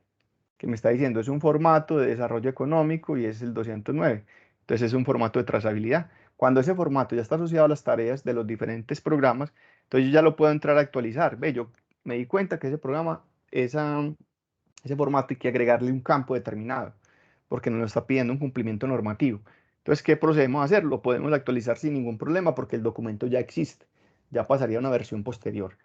que me está diciendo es un formato de desarrollo económico y es el 209. Entonces es un formato de trazabilidad. Cuando ese formato ya está asociado a las tareas de los diferentes programas, entonces yo ya lo puedo entrar a actualizar. Ve, yo me di cuenta que ese programa, ese formato hay que agregarle un campo determinado, porque nos lo está pidiendo un cumplimiento normativo. Entonces, ¿qué procedemos a hacer? Lo podemos actualizar sin ningún problema porque el documento ya existe, ya pasaría a una versión posterior.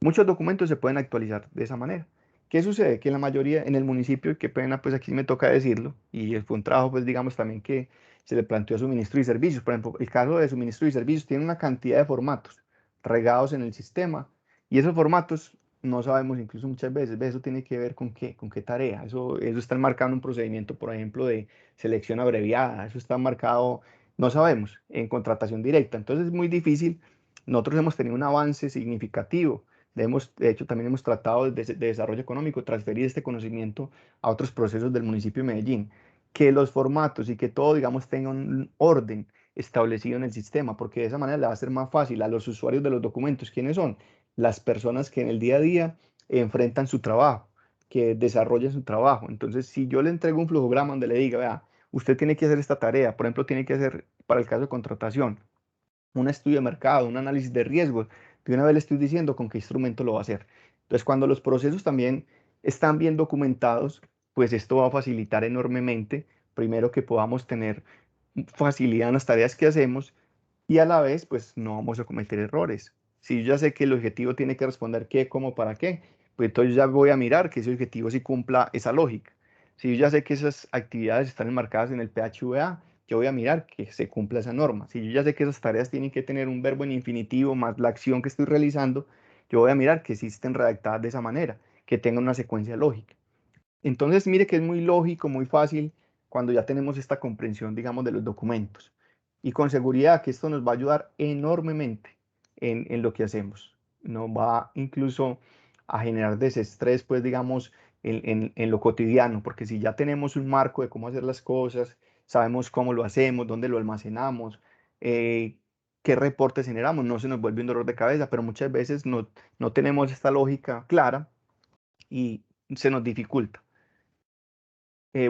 Muchos documentos se pueden actualizar de esa manera. ¿Qué sucede? Que la mayoría en el municipio, y qué pena, pues aquí me toca decirlo, y fue un trabajo, pues digamos, también que se le planteó a suministro y servicios. Por ejemplo, el caso de suministro y servicios tiene una cantidad de formatos regados en el sistema, y esos formatos no sabemos incluso muchas veces, ¿ves? Eso tiene que ver con qué tarea, eso está marcado en un procedimiento, por ejemplo, de selección abreviada, eso está marcado, no sabemos, en contratación directa, entonces es muy difícil. Nosotros hemos tenido un avance significativo, de hecho también hemos tratado de desarrollo económico, transferir este conocimiento a otros procesos del municipio de Medellín, que los formatos y que todo, digamos, tenga un orden establecido en el sistema, porque de esa manera le va a ser más fácil a los usuarios de los documentos. ¿Quiénes son? Las personas que en el día a día enfrentan su trabajo, que desarrollan su trabajo. Entonces, si yo le entrego un flujograma donde le diga, vea, usted tiene que hacer esta tarea, por ejemplo, tiene que hacer, para el caso de contratación, un estudio de mercado, un análisis de riesgos, de una vez le estoy diciendo con qué instrumento lo va a hacer. Entonces, cuando los procesos también están bien documentados, pues esto va a facilitar enormemente, primero que podamos tener facilidad en las tareas que hacemos y a la vez, pues no vamos a cometer errores. Si yo ya sé que el objetivo tiene que responder qué, cómo, para qué, pues entonces ya voy a mirar que ese objetivo sí cumpla esa lógica. Si yo ya sé que esas actividades están enmarcadas en el PHVA, yo voy a mirar que se cumpla esa norma. Si yo ya sé que esas tareas tienen que tener un verbo en infinitivo más la acción que estoy realizando, yo voy a mirar que sí estén redactadas de esa manera, que tengan una secuencia lógica. Entonces, mire que es muy lógico, muy fácil cuando ya tenemos esta comprensión, digamos, de los documentos. Y con seguridad que esto nos va a ayudar enormemente en lo que hacemos. Nos va incluso a generar desestrés, pues, digamos, en lo cotidiano, porque si ya tenemos un marco de cómo hacer las cosas, sabemos cómo lo hacemos, dónde lo almacenamos, qué reportes generamos, no se nos vuelve un dolor de cabeza, pero muchas veces no tenemos esta lógica clara y se nos dificulta.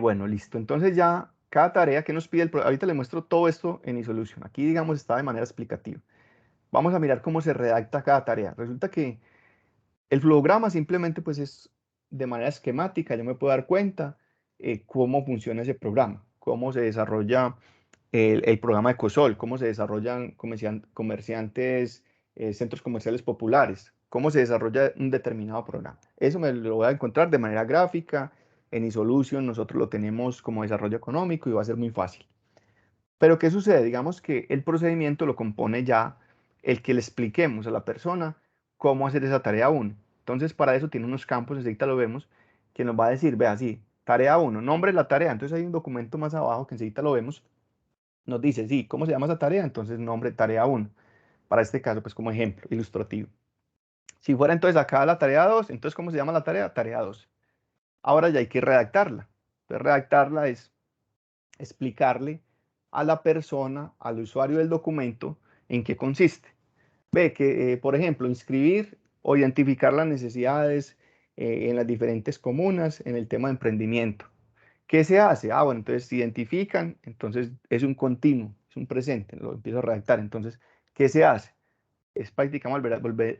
Bueno, listo. Entonces ya cada tarea que nos pide ahorita le muestro todo esto en iSolution. Aquí, digamos, está de manera explicativa. Vamos a mirar cómo se redacta cada tarea. Resulta que el flujograma simplemente pues es de manera esquemática. Yo me puedo dar cuenta cómo funciona ese programa, cómo se desarrolla el programa de Ecosol, cómo se desarrollan comerciantes, centros comerciales populares, cómo se desarrolla un determinado programa. Eso me lo voy a encontrar de manera gráfica. En iSolution nosotros lo tenemos como desarrollo económico y va a ser muy fácil. Pero ¿qué sucede? Digamos que el procedimiento lo compone ya el que le expliquemos a la persona cómo hacer esa tarea 1. Entonces, para eso tiene unos campos, enseguida lo vemos, que nos va a decir, vea, sí, tarea 1, nombre de la tarea. Entonces hay un documento más abajo que enseguida lo vemos, nos dice, sí, ¿cómo se llama esa tarea? Entonces, nombre, tarea 1. Para este caso, pues como ejemplo ilustrativo. Si fuera entonces acá la tarea 2, entonces, ¿cómo se llama la tarea? Tarea 2. Ahora ya hay que redactarla. Entonces, redactarla es explicarle a la persona, al usuario del documento, en qué consiste. Ve que, por ejemplo, inscribir o identificar las necesidades en las diferentes comunas en el tema de emprendimiento. ¿Qué se hace? Ah, bueno, entonces se identifican, entonces es un continuo, es un presente, lo empiezo a redactar. Entonces, ¿qué se hace? Es prácticamente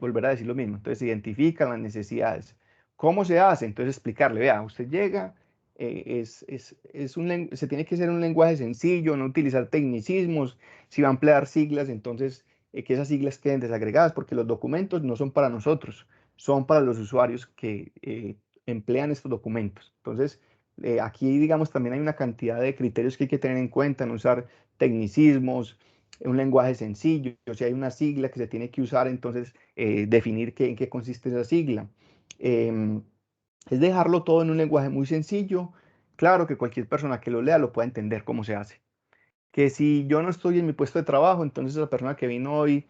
volver a decir lo mismo. Entonces, se identifican las necesidades. ¿Cómo se hace? Entonces, explicarle, vea, usted llega, se tiene que ser un lenguaje sencillo, no utilizar tecnicismos. Si va a emplear siglas, entonces que esas siglas queden desagregadas, porque los documentos no son para nosotros, son para los usuarios que emplean estos documentos. Entonces, aquí, digamos, también hay una cantidad de criterios que hay que tener en cuenta, no usar tecnicismos, un lenguaje sencillo. Si hay una sigla que se tiene que usar, entonces definir en qué consiste esa sigla. Eh, es dejarlo todo en un lenguaje muy sencillo, claro que cualquier persona que lo lea lo pueda entender cómo se hace. Que si yo no estoy en mi puesto de trabajo, entonces la persona que vino hoy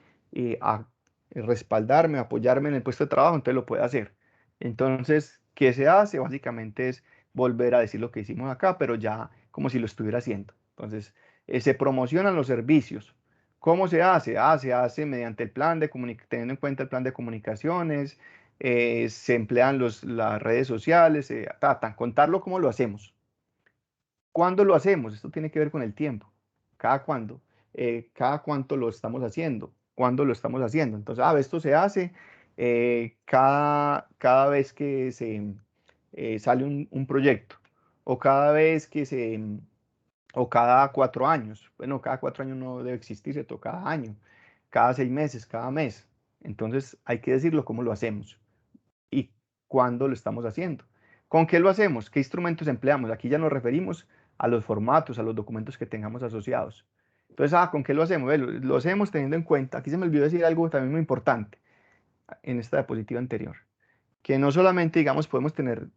a respaldarme, a apoyarme en el puesto de trabajo, entonces lo puede hacer. Entonces, ¿qué se hace? Básicamente es volver a decir lo que hicimos acá, pero ya como si lo estuviera haciendo. Entonces, se promocionan los servicios. ¿Cómo se hace? Se hace mediante el plan de teniendo en cuenta el plan de comunicaciones, se emplean las redes sociales, contarlo cómo lo hacemos. ¿Cuándo lo hacemos? Esto tiene que ver con el tiempo. ¿Cada cuándo? ¿Cada cuánto lo estamos haciendo? ¿Cuándo lo estamos haciendo? Entonces, esto se hace cada vez que se sale un proyecto, o cada vez que o cada 4 años. Bueno, cada 4 años no debe existir, ¿cierto? Cada año, cada 6 meses, cada mes. Entonces hay que decirlo cómo lo hacemos y cuándo lo estamos haciendo. ¿Con qué lo hacemos? ¿Qué instrumentos empleamos? Aquí ya nos referimos a los formatos, a los documentos que tengamos asociados. Entonces, ¿con qué lo hacemos? Lo hacemos teniendo en cuenta, aquí se me olvidó decir algo también muy importante en esta diapositiva anterior, que no solamente, digamos, podemos tener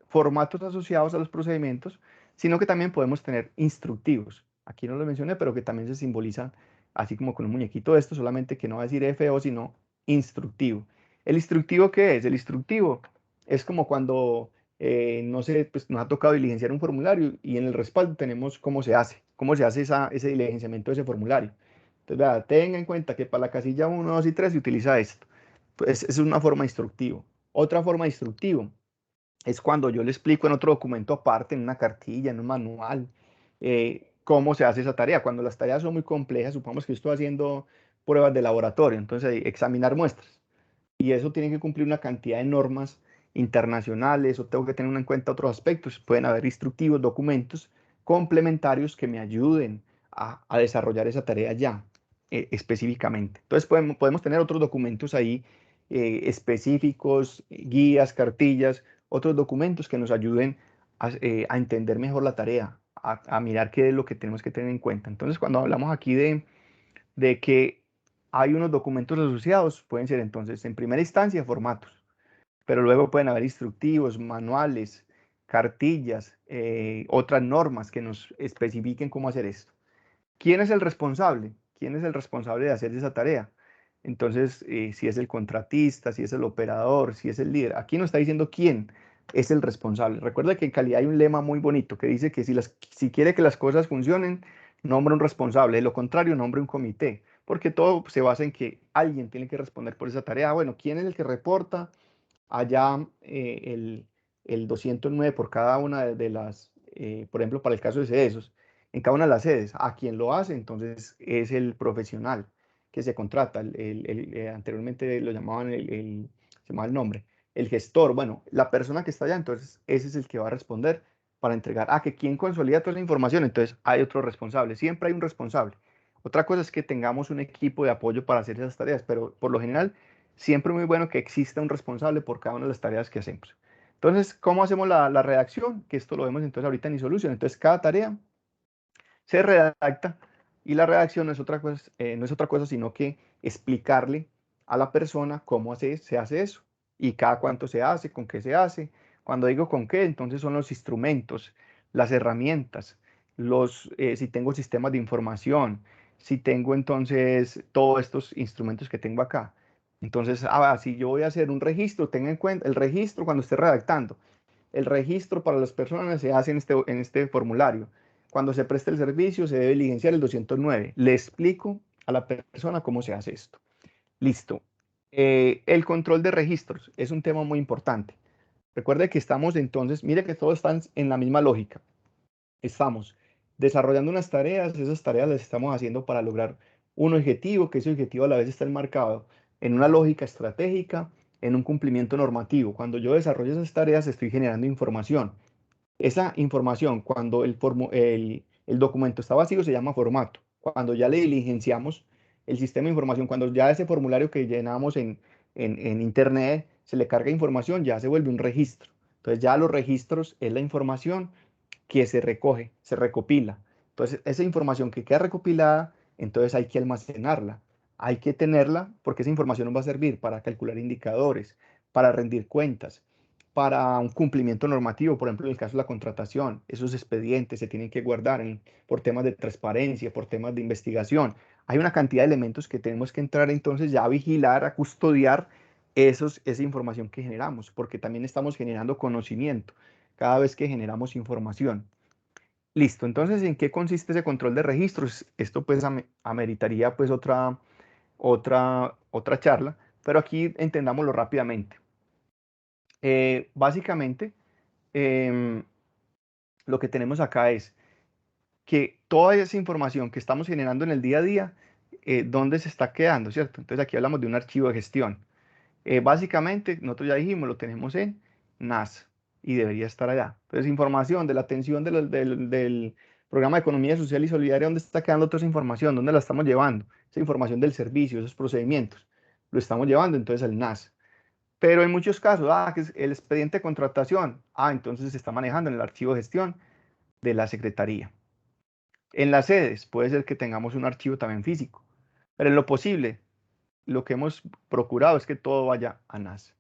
formatos asociados a los procedimientos, sino que también podemos tener instructivos. Aquí no lo mencioné, pero que también se simboliza así como con un muñequito esto, solamente que no va a decir FO, sino instructivo. ¿El instructivo qué es? El instructivo es como cuando, no sé, pues nos ha tocado diligenciar un formulario y en el respaldo tenemos cómo se hace ese diligenciamiento de ese formulario. Entonces, vea, tenga en cuenta que para la casilla 1, 2 y 3 se utiliza esto. Pues es una forma instructiva. Otra forma de instructivo es cuando yo le explico en otro documento aparte, en una cartilla, en un manual, cómo se hace esa tarea. Cuando las tareas son muy complejas, supongamos que estoy haciendo pruebas de laboratorio, entonces examinar muestras. Y eso tiene que cumplir una cantidad de normas internacionales o tengo que tener en cuenta otros aspectos. Pueden haber instructivos, documentos complementarios que me ayuden a desarrollar esa tarea ya específicamente. Entonces podemos tener otros documentos ahí específicos, guías, cartillas, otros documentos que nos ayuden a entender mejor la tarea, a mirar qué es lo que tenemos que tener en cuenta. Entonces, cuando hablamos aquí de que hay unos documentos asociados, pueden ser entonces en primera instancia formatos, pero luego pueden haber instructivos, manuales, cartillas, otras normas que nos especifiquen cómo hacer esto. ¿Quién es el responsable? ¿Quién es el responsable de hacer esa tarea? Entonces, si es el contratista, si es el operador, si es el líder. Aquí nos está diciendo quién es el responsable. Recuerda que en calidad hay un lema muy bonito que dice que si quiere que las cosas funcionen, nombra un responsable. De lo contrario, nombre un comité. Porque todo se basa en que alguien tiene que responder por esa tarea. Bueno, ¿quién es el que reporta? Allá el 209 por cada una de las, por ejemplo, para el caso de CESOS, en cada una de las sedes, a quien lo hace, entonces es el profesional que se contrata, anteriormente lo llamaban se llamaba el nombre, el gestor, bueno, la persona que está allá, entonces ese es el que va a responder para entregar, que quien consolida toda esa información, entonces hay otro responsable, siempre hay un responsable. Otra cosa es que tengamos un equipo de apoyo para hacer esas tareas, pero por lo general siempre muy bueno que exista un responsable por cada una de las tareas que hacemos. Entonces, ¿cómo hacemos la redacción? Que esto lo vemos entonces ahorita en iSolution. Entonces, cada tarea se redacta y la redacción no es otra cosa sino que explicarle a la persona cómo se hace eso y cada cuánto se hace, con qué se hace. Cuando digo con qué, entonces son los instrumentos, las herramientas, si tengo sistemas de información, si tengo entonces todos estos instrumentos que tengo acá. Entonces, si yo voy a hacer un registro, tenga en cuenta el registro cuando esté redactando. El registro para las personas se hace en este formulario. Cuando se presta el servicio, se debe diligenciar el 209. Le explico a la persona cómo se hace esto. Listo. El control de registros es un tema muy importante. Recuerde que estamos entonces, mire que todos están en la misma lógica. Estamos desarrollando unas tareas, esas tareas las estamos haciendo para lograr un objetivo, que ese objetivo a la vez está enmarcado en una lógica estratégica, en un cumplimiento normativo. Cuando yo desarrollo esas tareas, estoy generando información. Esa información, cuando el documento está vacío, se llama formato. Cuando ya le diligenciamos el sistema de información, cuando ya ese formulario que llenamos en Internet se le carga información, ya se vuelve un registro. Entonces ya los registros es la información que se recoge, se recopila. Entonces esa información que queda recopilada, entonces hay que almacenarla. Hay que tenerla porque esa información nos va a servir para calcular indicadores, para rendir cuentas, para un cumplimiento normativo, por ejemplo, en el caso de la contratación, esos expedientes se tienen que guardar por temas de transparencia, por temas de investigación. Hay una cantidad de elementos que tenemos que entrar entonces ya a vigilar, a custodiar esa información que generamos, porque también estamos generando conocimiento cada vez que generamos información. Listo, entonces, ¿en qué consiste ese control de registros? Esto pues ameritaría pues otra charla, pero aquí entendámoslo rápidamente. Básicamente, em, lo que tenemos acá es que toda esa información que estamos generando en el día a día, ¿dónde se está quedando, cierto? Entonces aquí hablamos de un archivo de gestión. Básicamente, nosotros ya dijimos, lo tenemos en NAS y debería estar allá. Entonces, información de la atención del programa de economía social y solidaria, ¿dónde está quedando toda esa información? ¿Dónde la estamos llevando? Esa información del servicio, esos procedimientos, lo estamos llevando entonces al NAS. Pero en muchos casos, que es el expediente de contratación, entonces se está manejando en el archivo de gestión de la Secretaría. En las sedes puede ser que tengamos un archivo también físico, pero en lo posible, lo que hemos procurado es que todo vaya a NAS.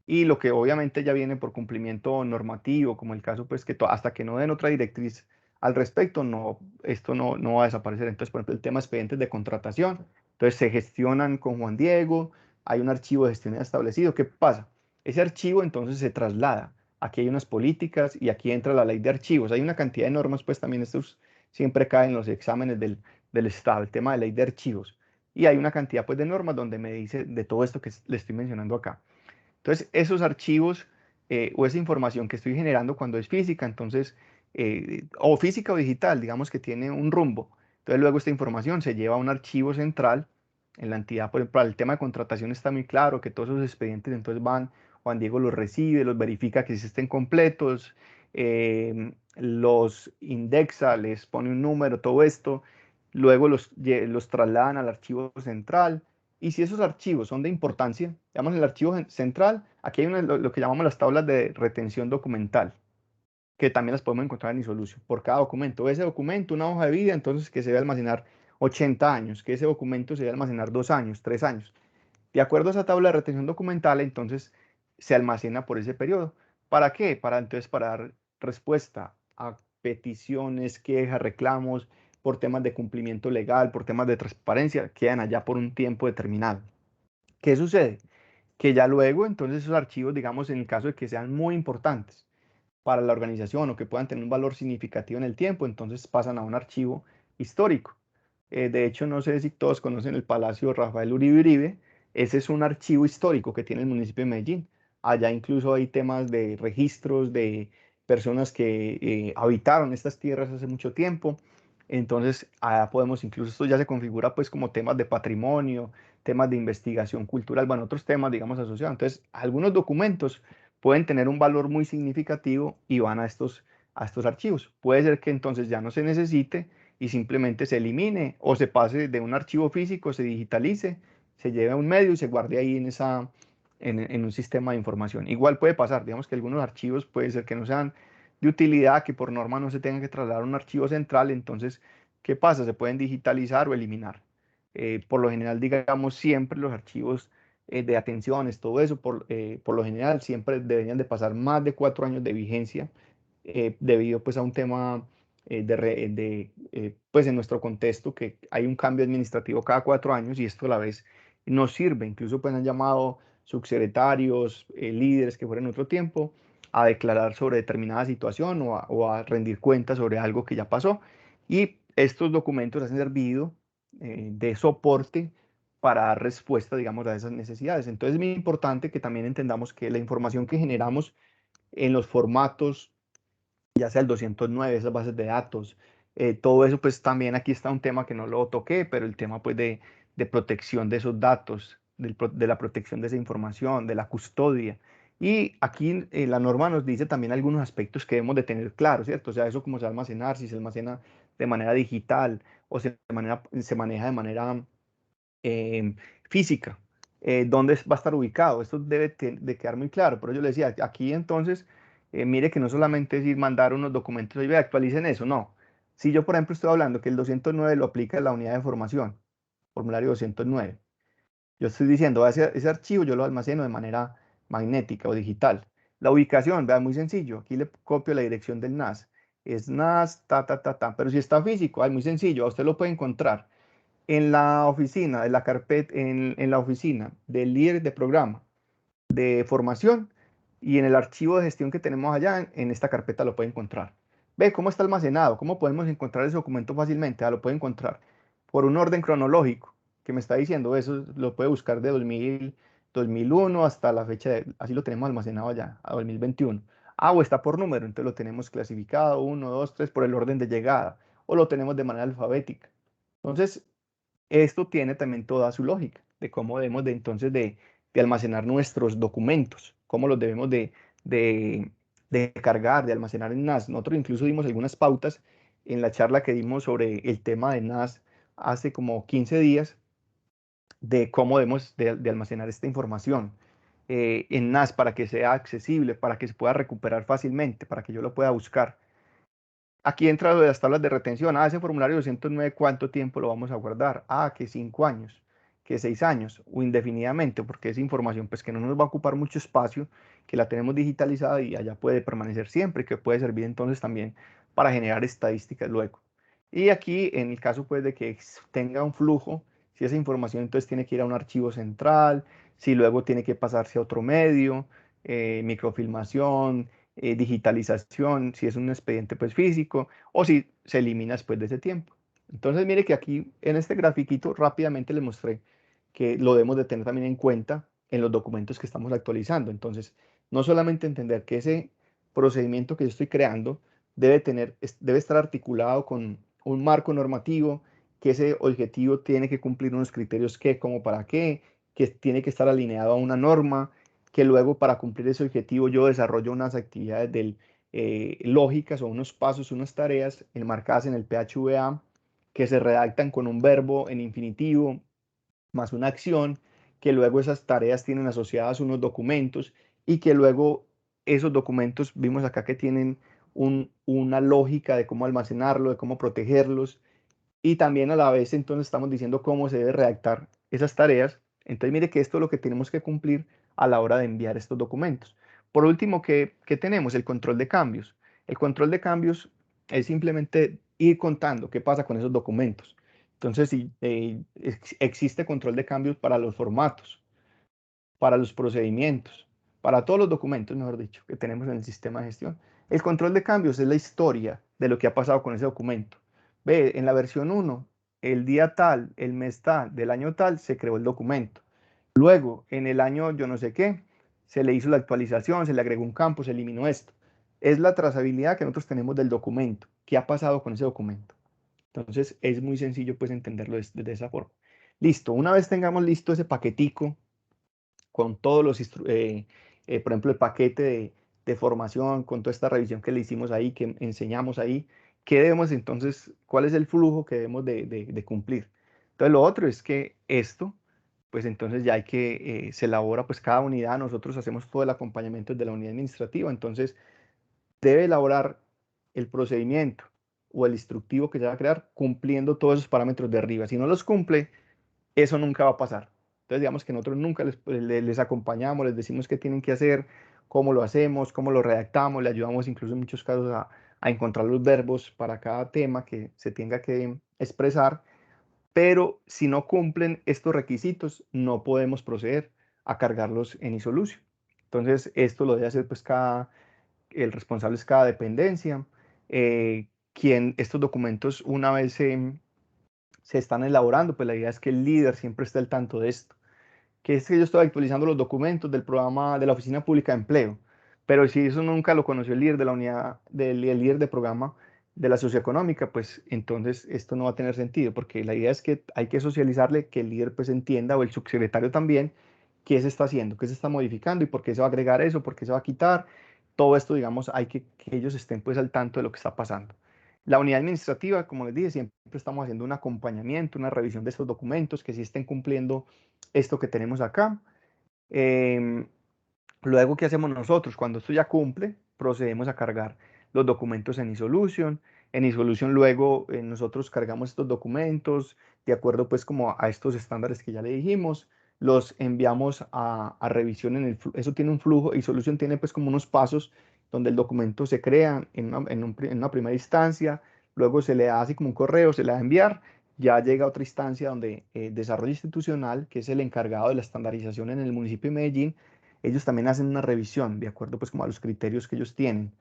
Y lo que obviamente ya viene por cumplimiento normativo, como el caso, pues que hasta que no den otra directriz al respecto, no, esto no va a desaparecer. Entonces, por ejemplo, el tema de expedientes de contratación, entonces se gestionan con Juan Diego, hay un archivo de gestión establecido. ¿Qué pasa? Ese archivo entonces se traslada. Aquí hay unas políticas y aquí entra la ley de archivos. Hay una cantidad de normas, pues también estos siempre caen en los exámenes del Estado, el tema de ley de archivos. Y hay una cantidad pues de normas donde me dice de todo esto que le estoy mencionando acá. Entonces, esos archivos o esa información que estoy generando cuando es física, entonces, o física o digital, digamos que tiene un rumbo. Entonces, luego esta información se lleva a un archivo central en la entidad. Por ejemplo, para el tema de contratación está muy claro que todos esos expedientes entonces van, Juan Diego los recibe, los verifica que sí estén completos, los indexa, les pone un número, todo esto, luego los trasladan al archivo central. Y si esos archivos son de importancia, digamos el archivo central, aquí hay lo que llamamos las tablas de retención documental, que también las podemos encontrar en Isolution, por cada documento. Ese documento, una hoja de vida, entonces que se debe almacenar 80 años, que ese documento se debe almacenar 2 años, 3 años. De acuerdo a esa tabla de retención documental, entonces se almacena por ese periodo. ¿Para qué? Para dar respuesta a peticiones, quejas, reclamos, por temas de cumplimiento legal, por temas de transparencia, quedan allá por un tiempo determinado. ¿Qué sucede? Que ya luego, entonces, esos archivos, digamos, en el caso de que sean muy importantes para la organización o que puedan tener un valor significativo en el tiempo, entonces pasan a un archivo histórico. De hecho, no sé si todos conocen el Palacio Rafael Uribe Uribe. Ese es un archivo histórico que tiene el municipio de Medellín. Allá incluso hay temas de registros de personas que habitaron estas tierras hace mucho tiempo. Entonces, allá podemos, incluso esto ya se configura pues como temas de patrimonio, temas de investigación cultural, bueno, otros temas, digamos, asociados. Entonces, algunos documentos pueden tener un valor muy significativo y van a estos archivos. Puede ser que entonces ya no se necesite y simplemente se elimine o se pase de un archivo físico, se digitalice, se lleve a un medio y se guarde ahí en un sistema de información. Igual puede pasar, digamos que algunos archivos puede ser que no sean de utilidad, que por norma no se tengan que trasladar a un archivo central, entonces, ¿qué pasa? Se pueden digitalizar o eliminar. Por lo general, digamos, siempre los archivos de atenciones, todo eso, por lo general, siempre deberían de pasar más de 4 años de vigencia, debido pues a un tema pues en nuestro contexto, que hay un cambio administrativo cada 4 años y esto a la vez nos sirve. Incluso pues han llamado subsecretarios, líderes que fueron en otro tiempo a declarar sobre determinada situación o a rendir cuentas sobre algo que ya pasó. Y estos documentos han servido de soporte para dar respuesta, digamos, a esas necesidades. Entonces es muy importante que también entendamos que la información que generamos en los formatos, ya sea el 209, esas bases de datos, todo eso, pues también aquí está un tema que no lo toqué, pero el tema pues de protección de esos datos, de la protección de esa información, de la custodia. Y aquí la norma nos dice también algunos aspectos que debemos de tener claros, ¿cierto? O sea, eso cómo se va a almacenar, si se almacena de manera digital o se maneja de manera eh, física, dónde va a estar ubicado. Esto debe de quedar muy claro. Pero yo le decía, aquí entonces, mire que no solamente es ir mandar unos documentos y actualicen eso, no. Si yo, por ejemplo, estoy hablando que el 209 lo aplica en la unidad de información, formulario 209, yo estoy diciendo, ese archivo yo lo almaceno de manera magnética o digital. La ubicación, vea, muy sencillo. Aquí le copio la dirección del NAS. Es NAS, Pero si está físico, muy sencillo. Usted lo puede encontrar en la oficina, en la carpeta, en la oficina del líder de programa de formación y en el archivo de gestión que tenemos allá, en esta carpeta lo puede encontrar. Ve cómo está almacenado, cómo podemos encontrar ese documento fácilmente. Lo puede encontrar por un orden cronológico que me está diciendo, eso lo puede buscar de 2001 hasta la fecha, así lo tenemos almacenado allá, a 2021. O está por número, entonces lo tenemos clasificado, 1, 2, 3, por el orden de llegada, o lo tenemos de manera alfabética. Entonces, esto tiene también toda su lógica de cómo debemos de entonces de de almacenar nuestros documentos, cómo los debemos de cargar, de almacenar en NAS. Nosotros incluso dimos algunas pautas en la charla que dimos sobre el tema de NAS hace como 15 días, de cómo debemos de almacenar esta información en NAS para que sea accesible, para que se pueda recuperar fácilmente, para que yo lo pueda buscar. Aquí entra lo de las tablas de retención. Ese formulario 209, ¿cuánto tiempo lo vamos a guardar? Que 5 años, que 6 años o indefinidamente, porque es información pues que no nos va a ocupar mucho espacio, que la tenemos digitalizada y allá puede permanecer siempre, que puede servir entonces también para generar estadísticas luego. Y aquí, en el caso pues de que tenga un flujo, si esa información entonces tiene que ir a un archivo central, si luego tiene que pasarse a otro medio, microfilmación, digitalización, si es un expediente pues físico, o si se elimina después de ese tiempo. Entonces mire que aquí en este grafiquito rápidamente le mostré que lo debemos de tener también en cuenta en los documentos que estamos actualizando. Entonces, no solamente entender que ese procedimiento que yo estoy creando debe estar articulado con un marco normativo, que ese objetivo tiene que cumplir unos criterios qué, como para qué, que tiene que estar alineado a una norma, que luego para cumplir ese objetivo yo desarrollo unas actividades lógicas o unos pasos, unas tareas enmarcadas en el PHVA que se redactan con un verbo en infinitivo más una acción, que luego esas tareas tienen asociadas unos documentos y que luego esos documentos vimos acá que tienen una lógica de cómo almacenarlo, de cómo protegerlos y también a la vez entonces estamos diciendo cómo se debe redactar esas tareas. Entonces mire que esto es lo que tenemos que cumplir a la hora de enviar estos documentos. Por último, ¿qué tenemos? El control de cambios. El control de cambios es simplemente ir contando qué pasa con esos documentos. Entonces, si existe control de cambios para los formatos, para los procedimientos, para todos los documentos, mejor dicho, que tenemos en el sistema de gestión. El control de cambios es la historia de lo que ha pasado con ese documento. Ve, en la versión 1, el día tal, el mes tal, del año tal, se creó el documento. Luego, en el año yo no sé qué, se le hizo la actualización, se le agregó un campo, se eliminó esto. Es la trazabilidad que nosotros tenemos del documento. ¿Qué ha pasado con ese documento? Entonces, es muy sencillo pues entenderlo de esa forma. Listo, una vez tengamos listo ese paquetico con todos por ejemplo, el paquete de formación, con toda esta revisión que le hicimos ahí, que enseñamos ahí, ¿qué debemos entonces, cuál es el flujo que debemos de cumplir? Entonces, lo otro es que esto, pues entonces ya hay que, se elabora pues cada unidad, nosotros hacemos todo el acompañamiento de la unidad administrativa, entonces debe elaborar el procedimiento o el instructivo que se va a crear cumpliendo todos esos parámetros de arriba. Si no los cumple, eso nunca va a pasar. Entonces, digamos que nosotros nunca les acompañamos, les decimos qué tienen que hacer, cómo lo hacemos, cómo lo redactamos, le ayudamos incluso en muchos casos a encontrar los verbos para cada tema que se tenga que expresar, pero si no cumplen estos requisitos, no podemos proceder a cargarlos en iSolution. Entonces, esto lo debe hacer pues el responsable es cada dependencia, estos documentos una vez se están elaborando, pues la idea es que el líder siempre esté al tanto de esto. Que es que yo estoy actualizando los documentos del programa de la Oficina Pública de Empleo, pero si eso nunca lo conoció el líder de la unidad, el líder de programa de la socioeconómica, pues entonces esto no va a tener sentido, porque la idea es que hay que socializarle, que el líder pues entienda, o el subsecretario también, qué se está haciendo, qué se está modificando y por qué se va a agregar eso, por qué se va a quitar. Todo esto, digamos, hay que ellos estén pues al tanto de lo que está pasando. La unidad administrativa, como les dije, siempre estamos haciendo un acompañamiento, una revisión de estos documentos, que sí estén cumpliendo esto que tenemos acá. Luego, ¿qué hacemos nosotros? Cuando esto ya cumple, procedemos a cargar los documentos en iSolution. En iSolution luego nosotros cargamos estos documentos de acuerdo pues como a estos estándares que ya le dijimos, los enviamos a revisión eso tiene un flujo, iSolution tiene pues como unos pasos donde el documento se crea en una primera instancia, luego se le da así como un correo, se le da a enviar, ya llega a otra instancia donde desarrollo institucional, que es el encargado de la estandarización en el municipio de Medellín, ellos también hacen una revisión de acuerdo pues como a los criterios que ellos tienen.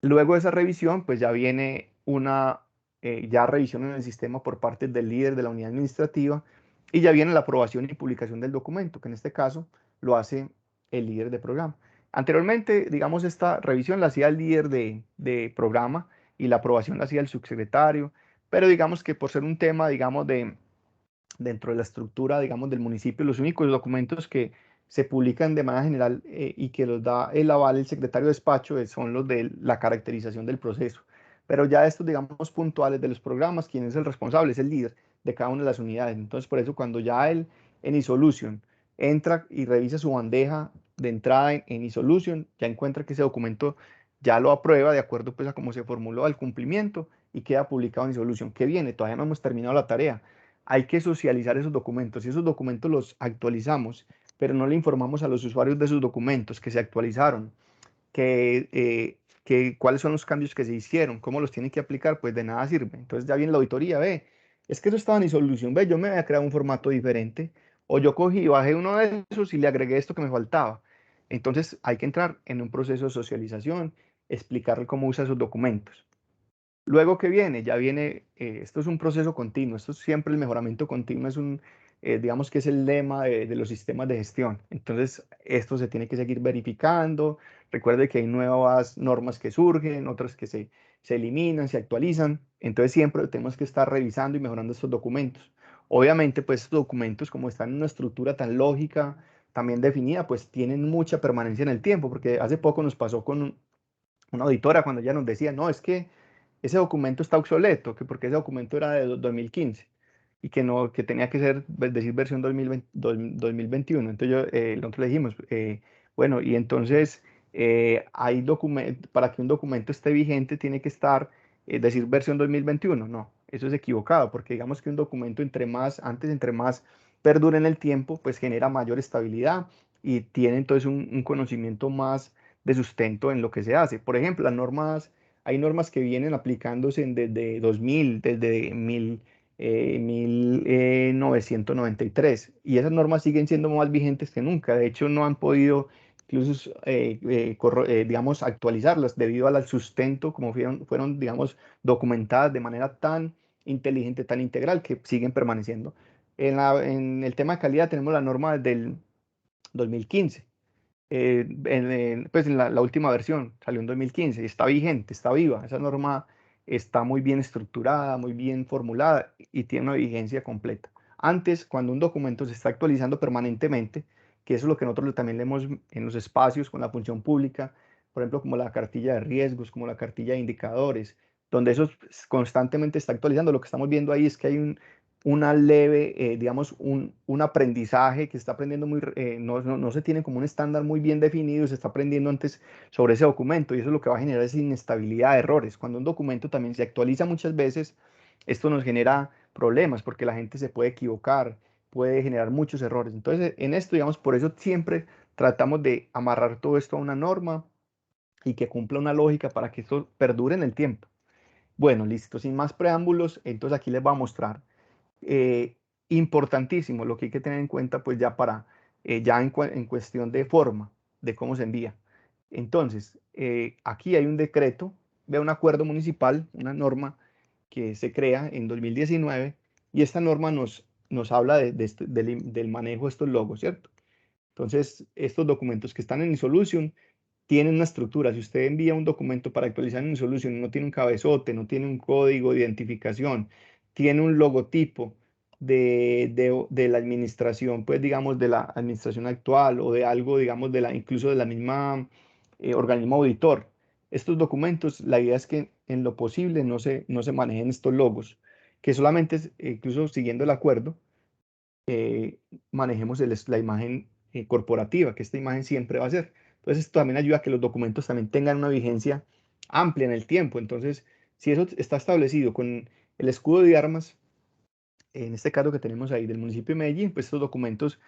Luego de esa revisión, pues ya viene una ya revisión en el sistema por parte del líder de la unidad administrativa y ya viene la aprobación y publicación del documento, que en este caso lo hace el líder de programa. Anteriormente, digamos, esta revisión la hacía el líder de programa y la aprobación la hacía el subsecretario, pero digamos que por ser un tema, digamos, dentro de la estructura, digamos, del municipio, los únicos documentos que se publican de manera general y que los da el aval el secretario de despacho son los de la caracterización del proceso. Pero ya estos, digamos, puntuales de los programas, ¿quién es el responsable? Es el líder de cada una de las unidades. Entonces, por eso cuando ya él en eSolution entra y revisa su bandeja de entrada en eSolution, ya encuentra que ese documento ya lo aprueba de acuerdo pues a cómo se formuló al cumplimiento y queda publicado en eSolution. ¿Qué viene? Todavía no hemos terminado la tarea. Hay que socializar esos documentos y esos documentos los actualizamos, pero no le informamos a los usuarios de esos documentos que se actualizaron, que cuáles son los cambios que se hicieron, cómo los tienen que aplicar, pues de nada sirve. Entonces ya viene la auditoría, ve, es que eso estaba en eSolution, ve, yo me había creado un formato diferente, o yo cogí y bajé uno de esos y le agregué esto que me faltaba. Entonces hay que entrar en un proceso de socialización, explicarle cómo usa esos documentos. Luego que viene, ya viene, esto es un proceso continuo, esto es siempre el mejoramiento continuo, es digamos que es el lema de los sistemas de gestión. Entonces, esto se tiene que seguir verificando. Recuerde que hay nuevas normas que surgen, otras que se eliminan, se actualizan. Entonces, siempre tenemos que estar revisando y mejorando estos documentos. Obviamente, pues estos documentos, como están en una estructura tan lógica, también definida, pues tienen mucha permanencia en el tiempo, porque hace poco nos pasó con una auditora cuando ella nos decía, no, es que ese documento está obsoleto, que porque ese documento era de 2015 y que no, que tenía que ser, decir versión 2020, 2021. Entonces nosotros le dijimos, bueno, y entonces para que un documento esté vigente tiene que estar, decir versión 2021. No, eso es equivocado, porque digamos que un documento entre más perdure en el tiempo, pues genera mayor estabilidad y tiene entonces un conocimiento más de sustento en lo que se hace. Por ejemplo, hay normas que vienen aplicándose desde 2000, desde 1993, y esas normas siguen siendo más vigentes que nunca. De hecho, no han podido incluso, digamos, actualizarlas debido al sustento, como fueron, digamos, documentadas de manera tan inteligente, tan integral, que siguen permaneciendo. En el tema de calidad tenemos la norma del 2015, pues en la última versión, salió en 2015 y está vigente, está viva. Esa norma está muy bien estructurada, muy bien formulada y tiene una vigencia completa. Antes, cuando un documento se está actualizando permanentemente, que eso es lo que nosotros también leemos en los espacios con la función pública, por ejemplo, como la cartilla de riesgos, como la cartilla de indicadores, donde eso constantemente está actualizando, lo que estamos viendo ahí es que hay una leve, digamos, un aprendizaje que está aprendiendo no se tiene como un estándar muy bien definido, se está aprendiendo antes sobre ese documento y eso es lo que va a generar es inestabilidad, errores. Cuando un documento también se actualiza muchas veces, esto nos genera problemas porque la gente se puede equivocar, puede generar muchos errores. Entonces, en esto, digamos, por eso siempre tratamos de amarrar todo esto a una norma y que cumpla una lógica para que esto perdure en el tiempo. Bueno, listo, sin más preámbulos, entonces aquí les voy a mostrar importantísimo lo que hay que tener en cuenta, pues ya ya en cuestión de forma, de cómo se envía. Entonces, aquí hay un decreto, de un acuerdo municipal, una norma que se crea en 2019 y esta norma nos habla del manejo de estos logos, ¿cierto? Entonces, estos documentos que están en eSolution tienen una estructura. Si usted envía un documento para actualizar en eSolution, no tiene un cabezote, no tiene un código de identificación, tiene un logotipo de la administración, pues digamos de la administración actual o de algo, digamos, incluso de la misma organismo auditor. Estos documentos, la idea es que en lo posible no se manejen estos logos, que solamente, incluso siguiendo el acuerdo, manejemos la imagen corporativa, que esta imagen siempre va a ser. Entonces, esto también ayuda a que los documentos también tengan una vigencia amplia en el tiempo. Entonces, si eso está establecido con el escudo de armas, en este caso que tenemos ahí del municipio de Medellín, pues estos documentos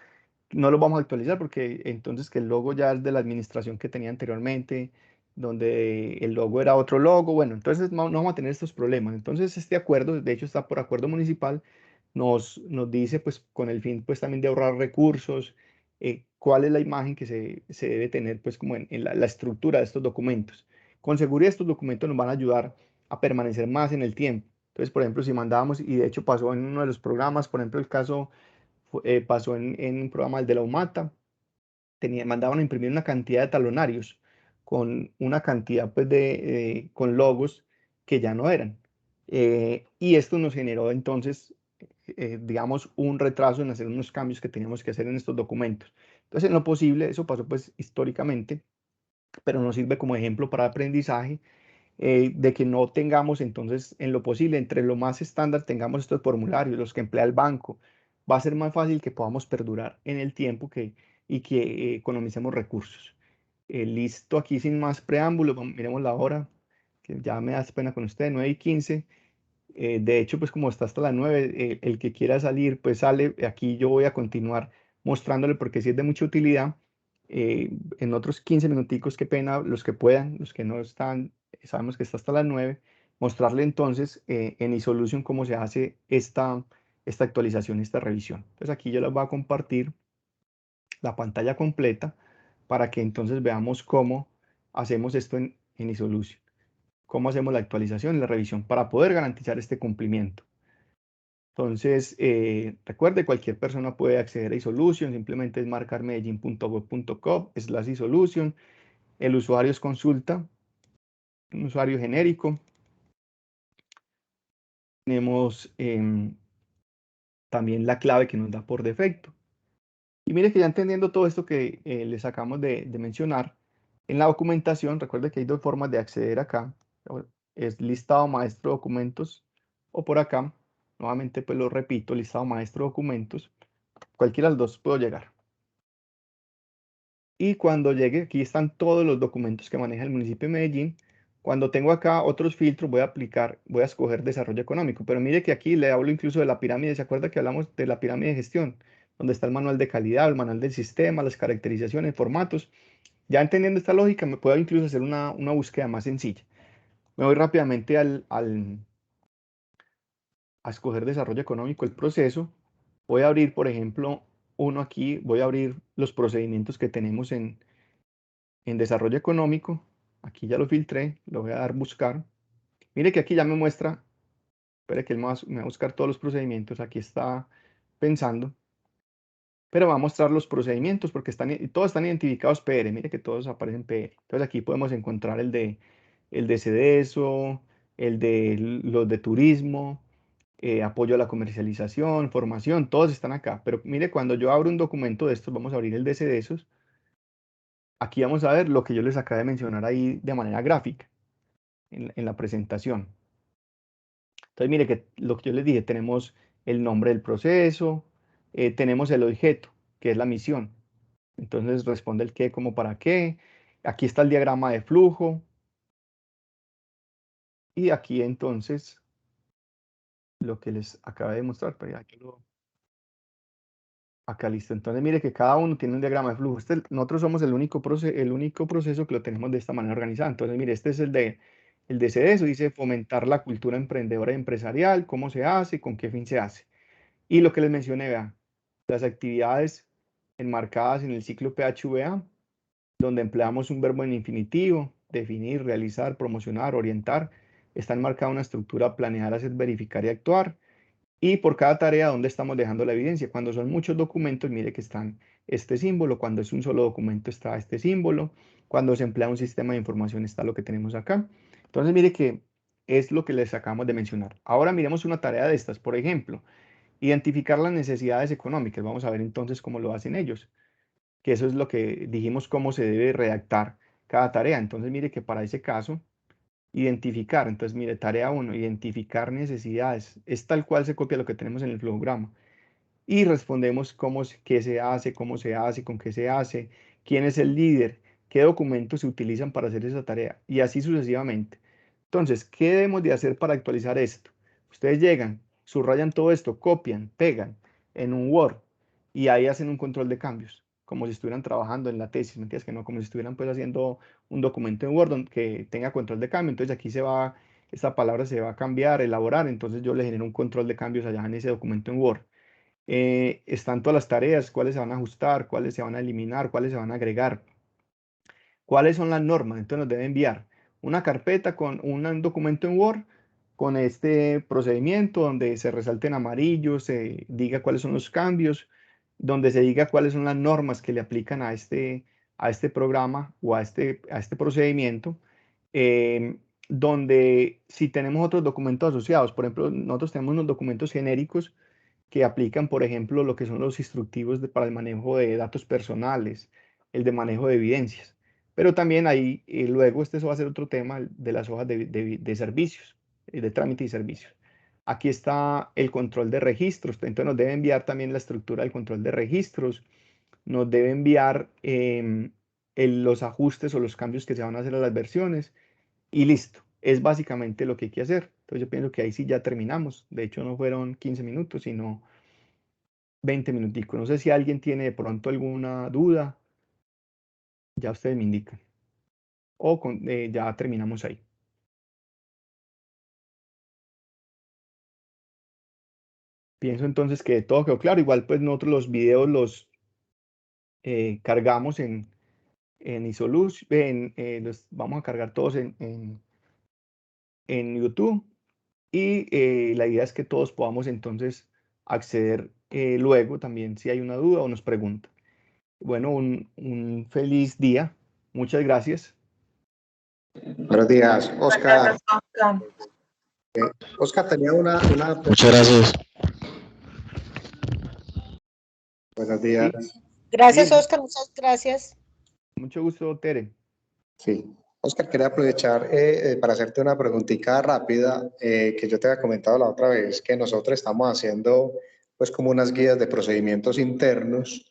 no los vamos a actualizar porque entonces que el logo ya es de la administración que tenía anteriormente, donde el logo era otro logo, bueno, entonces no vamos a tener estos problemas. Entonces este acuerdo, de hecho está por acuerdo municipal, nos dice pues con el fin pues también de ahorrar recursos, cuál es la imagen que se debe tener pues como en la estructura de estos documentos. Con seguridad estos documentos nos van a ayudar a permanecer más en el tiempo. Entonces, por ejemplo, si mandábamos, y de hecho pasó en uno de los programas, por ejemplo, el caso pasó en un programa el de la UMATA, mandaban a imprimir una cantidad de talonarios con una cantidad pues con logos que ya no eran. Y esto nos generó entonces, digamos, un retraso en hacer unos cambios que teníamos que hacer en estos documentos. Entonces, en lo posible, eso pasó pues históricamente, pero nos sirve como ejemplo para aprendizaje, de que no tengamos entonces en lo posible, entre lo más estándar, tengamos estos formularios, los que emplea el banco. Va a ser más fácil que podamos perdurar en el tiempo y que economicemos recursos. Listo, aquí sin más preámbulos, miremos la hora, que ya me da pena con ustedes, 9:15. De hecho, pues como está hasta las 9, el que quiera salir, pues sale. Aquí yo voy a continuar mostrándole porque sí es de mucha utilidad. En otros 15 minuticos, qué pena, los que puedan, los que no están, sabemos que está hasta las 9, mostrarle entonces en iSolution cómo se hace esta actualización, esta revisión. Entonces aquí yo les voy a compartir la pantalla completa para que entonces veamos cómo hacemos esto en iSolution, cómo hacemos la actualización y la revisión para poder garantizar este cumplimiento. Entonces, recuerde, cualquier persona puede acceder a iSolution, simplemente es marcar medellin.gov.co/iSolution. El usuario es consulta, un usuario genérico. Tenemos también la clave que nos da por defecto. Y mire que ya entendiendo todo esto que les acabamos de mencionar, en la documentación, recuerde que hay dos formas de acceder acá. Es listado maestro documentos o por acá, nuevamente pues lo repito, listado maestro documentos. Cualquiera de los dos puedo llegar. Y cuando llegue, aquí están todos los documentos que maneja el municipio de Medellín. Cuando tengo acá otros filtros, voy a escoger desarrollo económico. Pero mire que aquí le hablo incluso de la pirámide. ¿Se acuerda que hablamos de la pirámide de gestión? Donde está el manual de calidad, el manual del sistema, las caracterizaciones, formatos. Ya entendiendo esta lógica, me puedo incluso hacer una búsqueda más sencilla. Me voy rápidamente a escoger desarrollo económico, el proceso. Voy a abrir, por ejemplo, uno aquí. Voy a abrir los procedimientos que tenemos en desarrollo económico. Aquí ya lo filtré, lo voy a dar buscar. Mire que aquí ya me muestra, espere que él me va a buscar todos los procedimientos. Aquí está pensando, pero va a mostrar los procedimientos porque todos están identificados PR. Mire que todos aparecen PR. Entonces aquí podemos encontrar el de CEDESO, el de los de turismo, apoyo a la comercialización, formación, todos están acá. Pero mire, cuando yo abro un documento de estos, vamos a abrir el de CEDESOS. Aquí vamos a ver lo que yo les acabo de mencionar ahí de manera gráfica en la presentación. Entonces, mire que lo que yo les dije, tenemos el nombre del proceso, tenemos el objeto, que es la misión. Entonces responde el qué como para qué. Aquí está el diagrama de flujo. Y aquí entonces lo que les acabé de mostrar, pero ya acá listo. Entonces mire que cada uno tiene un diagrama de flujo. Nosotros somos el único proceso que lo tenemos de esta manera organizada. Entonces mire, este es el de CEDESO, dice fomentar la cultura emprendedora y empresarial, cómo se hace, con qué fin se hace. Y lo que les mencioné, vean, las actividades enmarcadas en el ciclo PHVA, donde empleamos un verbo en infinitivo, definir, realizar, promocionar, orientar, está enmarcada una estructura: planear, hacer, verificar y actuar. Y por cada tarea, ¿dónde estamos dejando la evidencia? Cuando son muchos documentos, mire que están este símbolo. Cuando es un solo documento, está este símbolo. Cuando se emplea un sistema de información, está lo que tenemos acá. Entonces, mire que es lo que les acabamos de mencionar. Ahora miremos una tarea de estas. Por ejemplo, identificar las necesidades económicas. Vamos a ver entonces cómo lo hacen ellos, que eso es lo que dijimos, cómo se debe redactar cada tarea. Entonces, mire que para ese caso, identificar. Entonces, mire, tarea 1, identificar necesidades. Es tal cual se copia lo que tenemos en el flujograma. Y respondemos qué se hace, cómo se hace, con qué se hace, quién es el líder, qué documentos se utilizan para hacer esa tarea y así sucesivamente. Entonces, ¿qué debemos de hacer para actualizar esto? Ustedes llegan, subrayan todo esto, copian, pegan en un Word y ahí hacen un control de cambios, como si estuvieran trabajando en la tesis, ¿me entiendes? Que no, como si estuvieran pues haciendo un documento en Word que tenga control de cambio. Entonces aquí esta palabra se va a cambiar, elaborar, entonces yo le genero un control de cambios allá en ese documento en Word. Están todas las tareas, cuáles se van a ajustar, cuáles se van a eliminar, cuáles se van a agregar, cuáles son las normas. Entonces nos debe enviar una carpeta con un documento en Word con este procedimiento donde se resalte en amarillo, se diga cuáles son los cambios, donde se diga cuáles son las normas que le aplican a este programa o a este procedimiento, donde si tenemos otros documentos asociados, por ejemplo, nosotros tenemos unos documentos genéricos que aplican, por ejemplo, lo que son los instructivos para el manejo de datos personales, el de manejo de evidencias. Pero también ahí, luego este va a ser otro tema de las hojas de servicios, de trámite y servicios. Aquí está el control de registros, entonces nos debe enviar también la estructura del control de registros, nos debe enviar los ajustes o los cambios que se van a hacer a las versiones y listo. Es básicamente lo que hay que hacer. Entonces yo pienso que ahí sí ya terminamos. De hecho no fueron 15 minutos, sino 20 minuticos. No sé si alguien tiene de pronto alguna duda. Ya ustedes me indican. O ya terminamos ahí. Pienso entonces que todo quedó claro. Igual pues nosotros los videos los cargamos en Isolution. Los vamos a cargar todos en YouTube. Y la idea es que todos podamos entonces acceder luego también si hay una duda o nos preguntan. Bueno, un feliz día. Muchas gracias. Buenos días, Oscar. Oscar tenía una... Muchas gracias. Buenos días. Sí, Gracias, sí, Oscar, muchas gracias. mucho gusto, Tere. Sí. Oscar, quería aprovechar para hacerte una preguntita rápida que yo te había comentado la otra vez, que nosotros estamos haciendo pues como unas guías de procedimientos internos,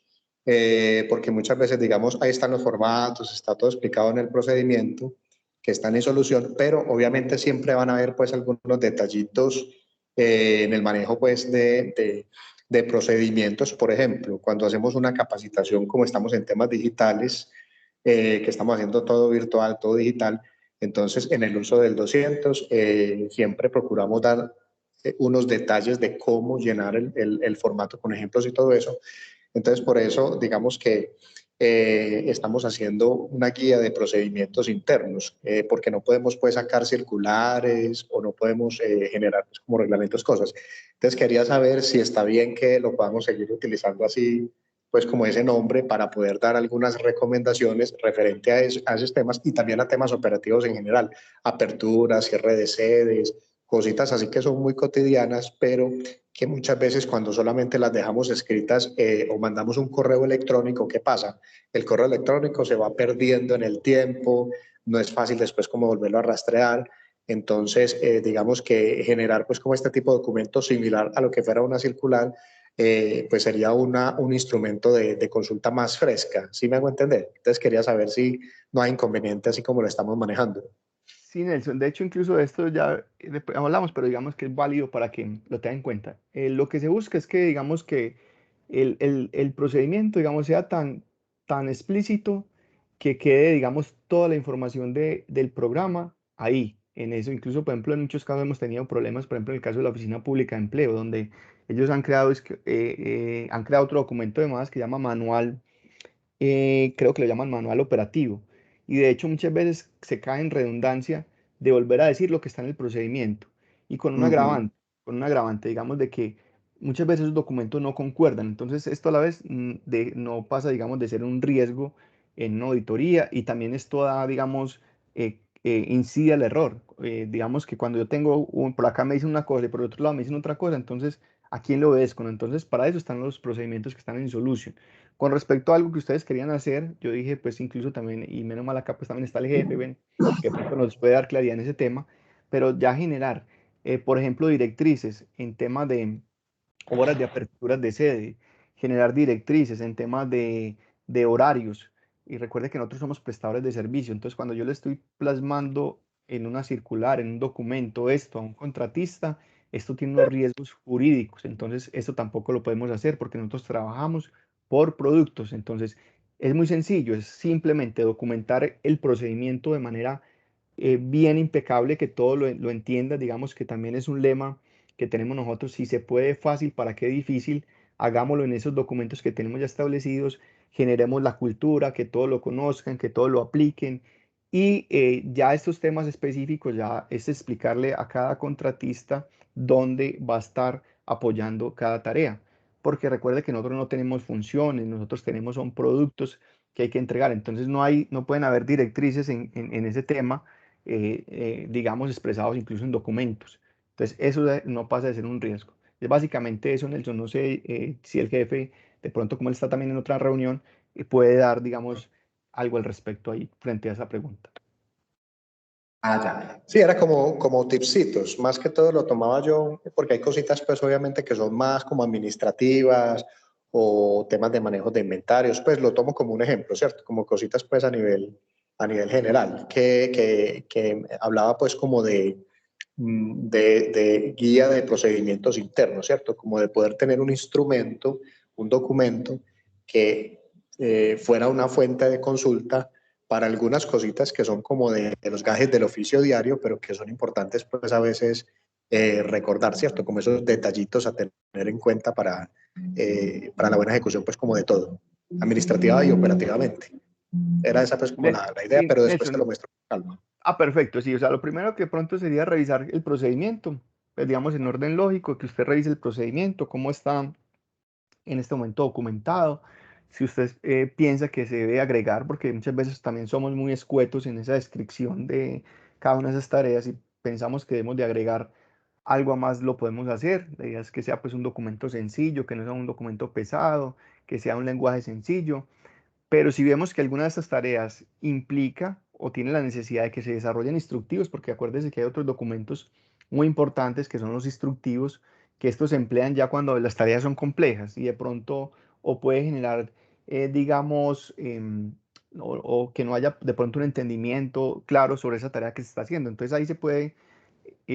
porque muchas veces, digamos, ahí están los formatos, está todo explicado en el procedimiento, que están en solución, pero obviamente siempre van a haber pues algunos detallitos en el manejo pues de procedimientos. Por ejemplo, cuando hacemos una capacitación como estamos en temas digitales, que estamos haciendo todo virtual, todo digital, entonces en el uso del 200 siempre procuramos dar unos detalles de cómo llenar el formato con ejemplos y todo eso. Entonces por eso digamos que estamos haciendo una guía de procedimientos internos, porque no podemos pues sacar circulares o no podemos generar pues, como reglamentos, cosas. Entonces quería saber si está bien que lo podamos seguir utilizando así, pues como ese nombre, para poder dar algunas recomendaciones referente a esos temas y también a temas operativos en general, apertura, cierre de sedes, cositas así que son muy cotidianas, pero que muchas veces cuando solamente las dejamos escritas o mandamos un correo electrónico, ¿qué pasa? El correo electrónico se va perdiendo en el tiempo, no es fácil después como volverlo a rastrear. Entonces, digamos que generar pues como este tipo de documento similar a lo que fuera una circular, pues sería un instrumento de consulta más fresca, ¿sí me hago entender? Entonces quería saber si no hay inconveniente así como lo estamos manejando. Sí, Nelson. De hecho, incluso de esto ya después hablamos, pero digamos que es válido para que lo tengan en cuenta. Lo que se busca es que, digamos, que el procedimiento, digamos, sea tan explícito que quede, digamos, toda la información del programa ahí, en eso. Incluso, por ejemplo, en muchos casos hemos tenido problemas, por ejemplo, en el caso de la Oficina Pública de Empleo, donde ellos han creado otro documento de más que se llama manual, creo que lo llaman manual operativo. Y de hecho muchas veces se cae en redundancia de volver a decir lo que está en el procedimiento. Y con un agravante, digamos, de que muchas veces los documentos no concuerdan. Entonces esto a la vez no pasa, digamos, de ser un riesgo en una auditoría y también esto da, digamos, incide al error. Digamos que cuando yo tengo, por acá me dicen una cosa y por otro lado me dicen otra cosa, entonces, ¿a quién lo obedezco? Entonces, para eso están los procedimientos que están en Solution. Con respecto a algo que ustedes querían hacer, yo dije, pues incluso también, y menos mal acá, pues también está el jefe, ven, que de pronto nos puede dar claridad en ese tema, pero ya generar, por ejemplo, directrices en temas de horas de aperturas de sede, generar directrices en temas de horarios. Y recuerde que nosotros somos prestadores de servicio, entonces cuando yo le estoy plasmando en una circular, en un documento, esto a un contratista, esto tiene unos riesgos jurídicos, entonces esto tampoco lo podemos hacer porque nosotros trabajamos por productos, entonces es muy sencillo, es simplemente documentar el procedimiento de manera bien impecable, que todo lo entienda, digamos que también es un lema que tenemos nosotros: si se puede fácil, ¿para qué difícil? Hagámoslo en esos documentos que tenemos ya establecidos, generemos la cultura, que todos lo conozcan, que todos lo apliquen y ya estos temas específicos ya es explicarle a cada contratista dónde va a estar apoyando cada tarea, porque recuerde que nosotros no tenemos funciones, nosotros tenemos son productos que hay que entregar, entonces no pueden haber directrices en ese tema, digamos, expresados incluso en documentos. Entonces, eso no pasa de ser un riesgo. Es básicamente eso, Nelson. No sé si el jefe, de pronto como él está también en otra reunión, puede dar, digamos, algo al respecto ahí frente a esa pregunta. Ah, ya. Sí, era como tipsitos. Más que todo lo tomaba yo, porque hay cositas, pues obviamente que son más como administrativas o temas de manejo de inventarios. Pues lo tomo como un ejemplo, ¿cierto? Como cositas, pues a nivel general, que hablaba, pues, como de guía de procedimientos internos, ¿cierto? Como de poder tener un instrumento, un documento que fuera una fuente de consulta para algunas cositas que son como de los gajes del oficio diario, pero que son importantes pues a veces recordar, ¿cierto? Como esos detallitos a tener en cuenta para la buena ejecución pues como de todo, administrativa y operativamente. Era esa pues como la idea, Sí, pero después te lo Nelson. muestro con calma. Ah, perfecto, sí, o sea, lo primero que pronto sería revisar el procedimiento, pues, digamos en orden lógico, que usted revise el procedimiento, cómo está en este momento documentado, si usted piensa que se debe agregar, porque muchas veces también somos muy escuetos en esa descripción de cada una de esas tareas y pensamos que debemos de agregar algo a más, lo podemos hacer. La idea es que sea pues un documento sencillo, que no sea un documento pesado, que sea un lenguaje sencillo. Pero si vemos que alguna de estas tareas implica o tiene la necesidad de que se desarrollen instructivos, porque acuérdense que hay otros documentos muy importantes que son los instructivos, que estos se emplean ya cuando las tareas son complejas y de pronto o puede generar, digamos, o que no haya de pronto un entendimiento claro sobre esa tarea que se está haciendo. Entonces ahí se puede,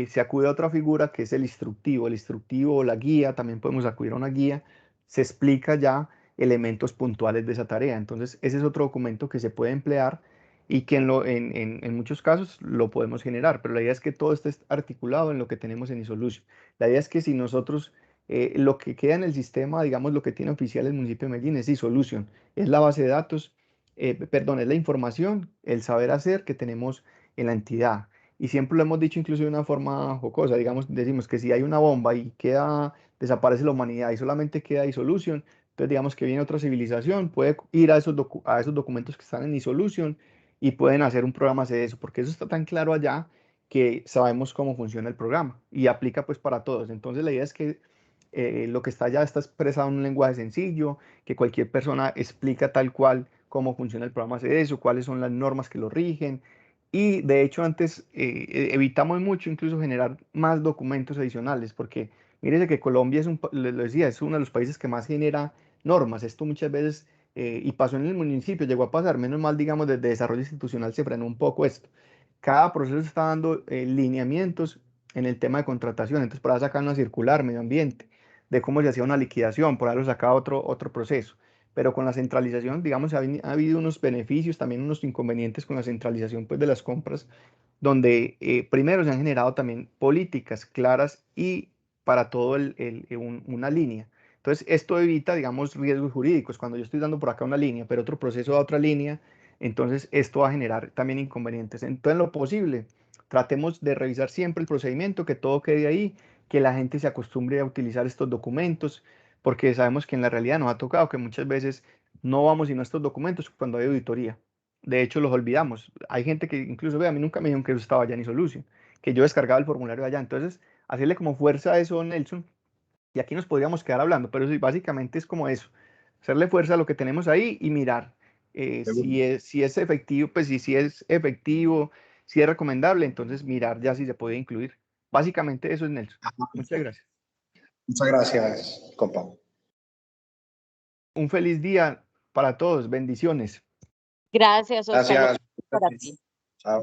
se acude a otra figura que es el instructivo o la guía, también podemos acudir a una guía, se explica ya elementos puntuales de esa tarea. Entonces, ese es otro documento que se puede emplear y que en muchos casos lo podemos generar, pero la idea es que todo esté articulado en lo que tenemos en iSolution. La idea es que si nosotros, lo que queda en el sistema, digamos, lo que tiene oficial el municipio de Medellín es iSolution, es la base de datos, perdón, es la información, el saber hacer que tenemos en la entidad. Y siempre lo hemos dicho incluso de una forma jocosa, digamos, decimos que si hay una bomba y desaparece la humanidad y solamente queda iSolution, entonces, digamos que viene otra civilización, puede ir a esos documentos que están en iSolution y pueden hacer un programa de eso, porque eso está tan claro allá que sabemos cómo funciona el programa y aplica pues para todos. Entonces, la idea es que lo que está allá está expresado en un lenguaje sencillo, que cualquier persona explica tal cual cómo funciona el programa de eso, cuáles son las normas que lo rigen. Y de hecho, antes evitamos mucho incluso generar más documentos adicionales, porque mírese que Colombia lo decía, es uno de los países que más genera normas. Esto muchas veces, y pasó en el municipio, llegó a pasar, menos mal, digamos, desde desarrollo institucional se frenó un poco esto. Cada proceso está dando lineamientos en el tema de contratación. Entonces, por ahí sacar una circular, medio ambiente, de cómo se hacía una liquidación, por ahí lo sacaba otro proceso. Pero con la centralización, digamos, ha habido unos beneficios, también unos inconvenientes con la centralización pues, de las compras, donde primero se han generado también políticas claras y para todo una línea. Entonces, esto evita, digamos, riesgos jurídicos. Cuando yo estoy dando por acá una línea, pero otro proceso a otra línea, entonces esto va a generar también inconvenientes. Entonces, en lo posible, tratemos de revisar siempre el procedimiento, que todo quede ahí, que la gente se acostumbre a utilizar estos documentos, porque sabemos que en la realidad nos ha tocado que muchas veces no vamos sino a estos documentos cuando hay auditoría. De hecho, los olvidamos. Hay gente que incluso, ve, a mí nunca me dijeron que eso estaba allá en iSolution, que yo descargaba el formulario allá. Entonces, hacerle como fuerza a eso, Nelson, y aquí nos podríamos quedar hablando, pero sí, básicamente es como eso, hacerle fuerza a lo que tenemos ahí y mirar si es efectivo, pues si es efectivo, si es recomendable, entonces mirar ya si se puede incluir. Básicamente eso es, Nelson. Muchas gracias. Muchas gracias, compa. Un feliz día para todos. Bendiciones. Gracias, Oscar. Gracias. Para ti. Chao.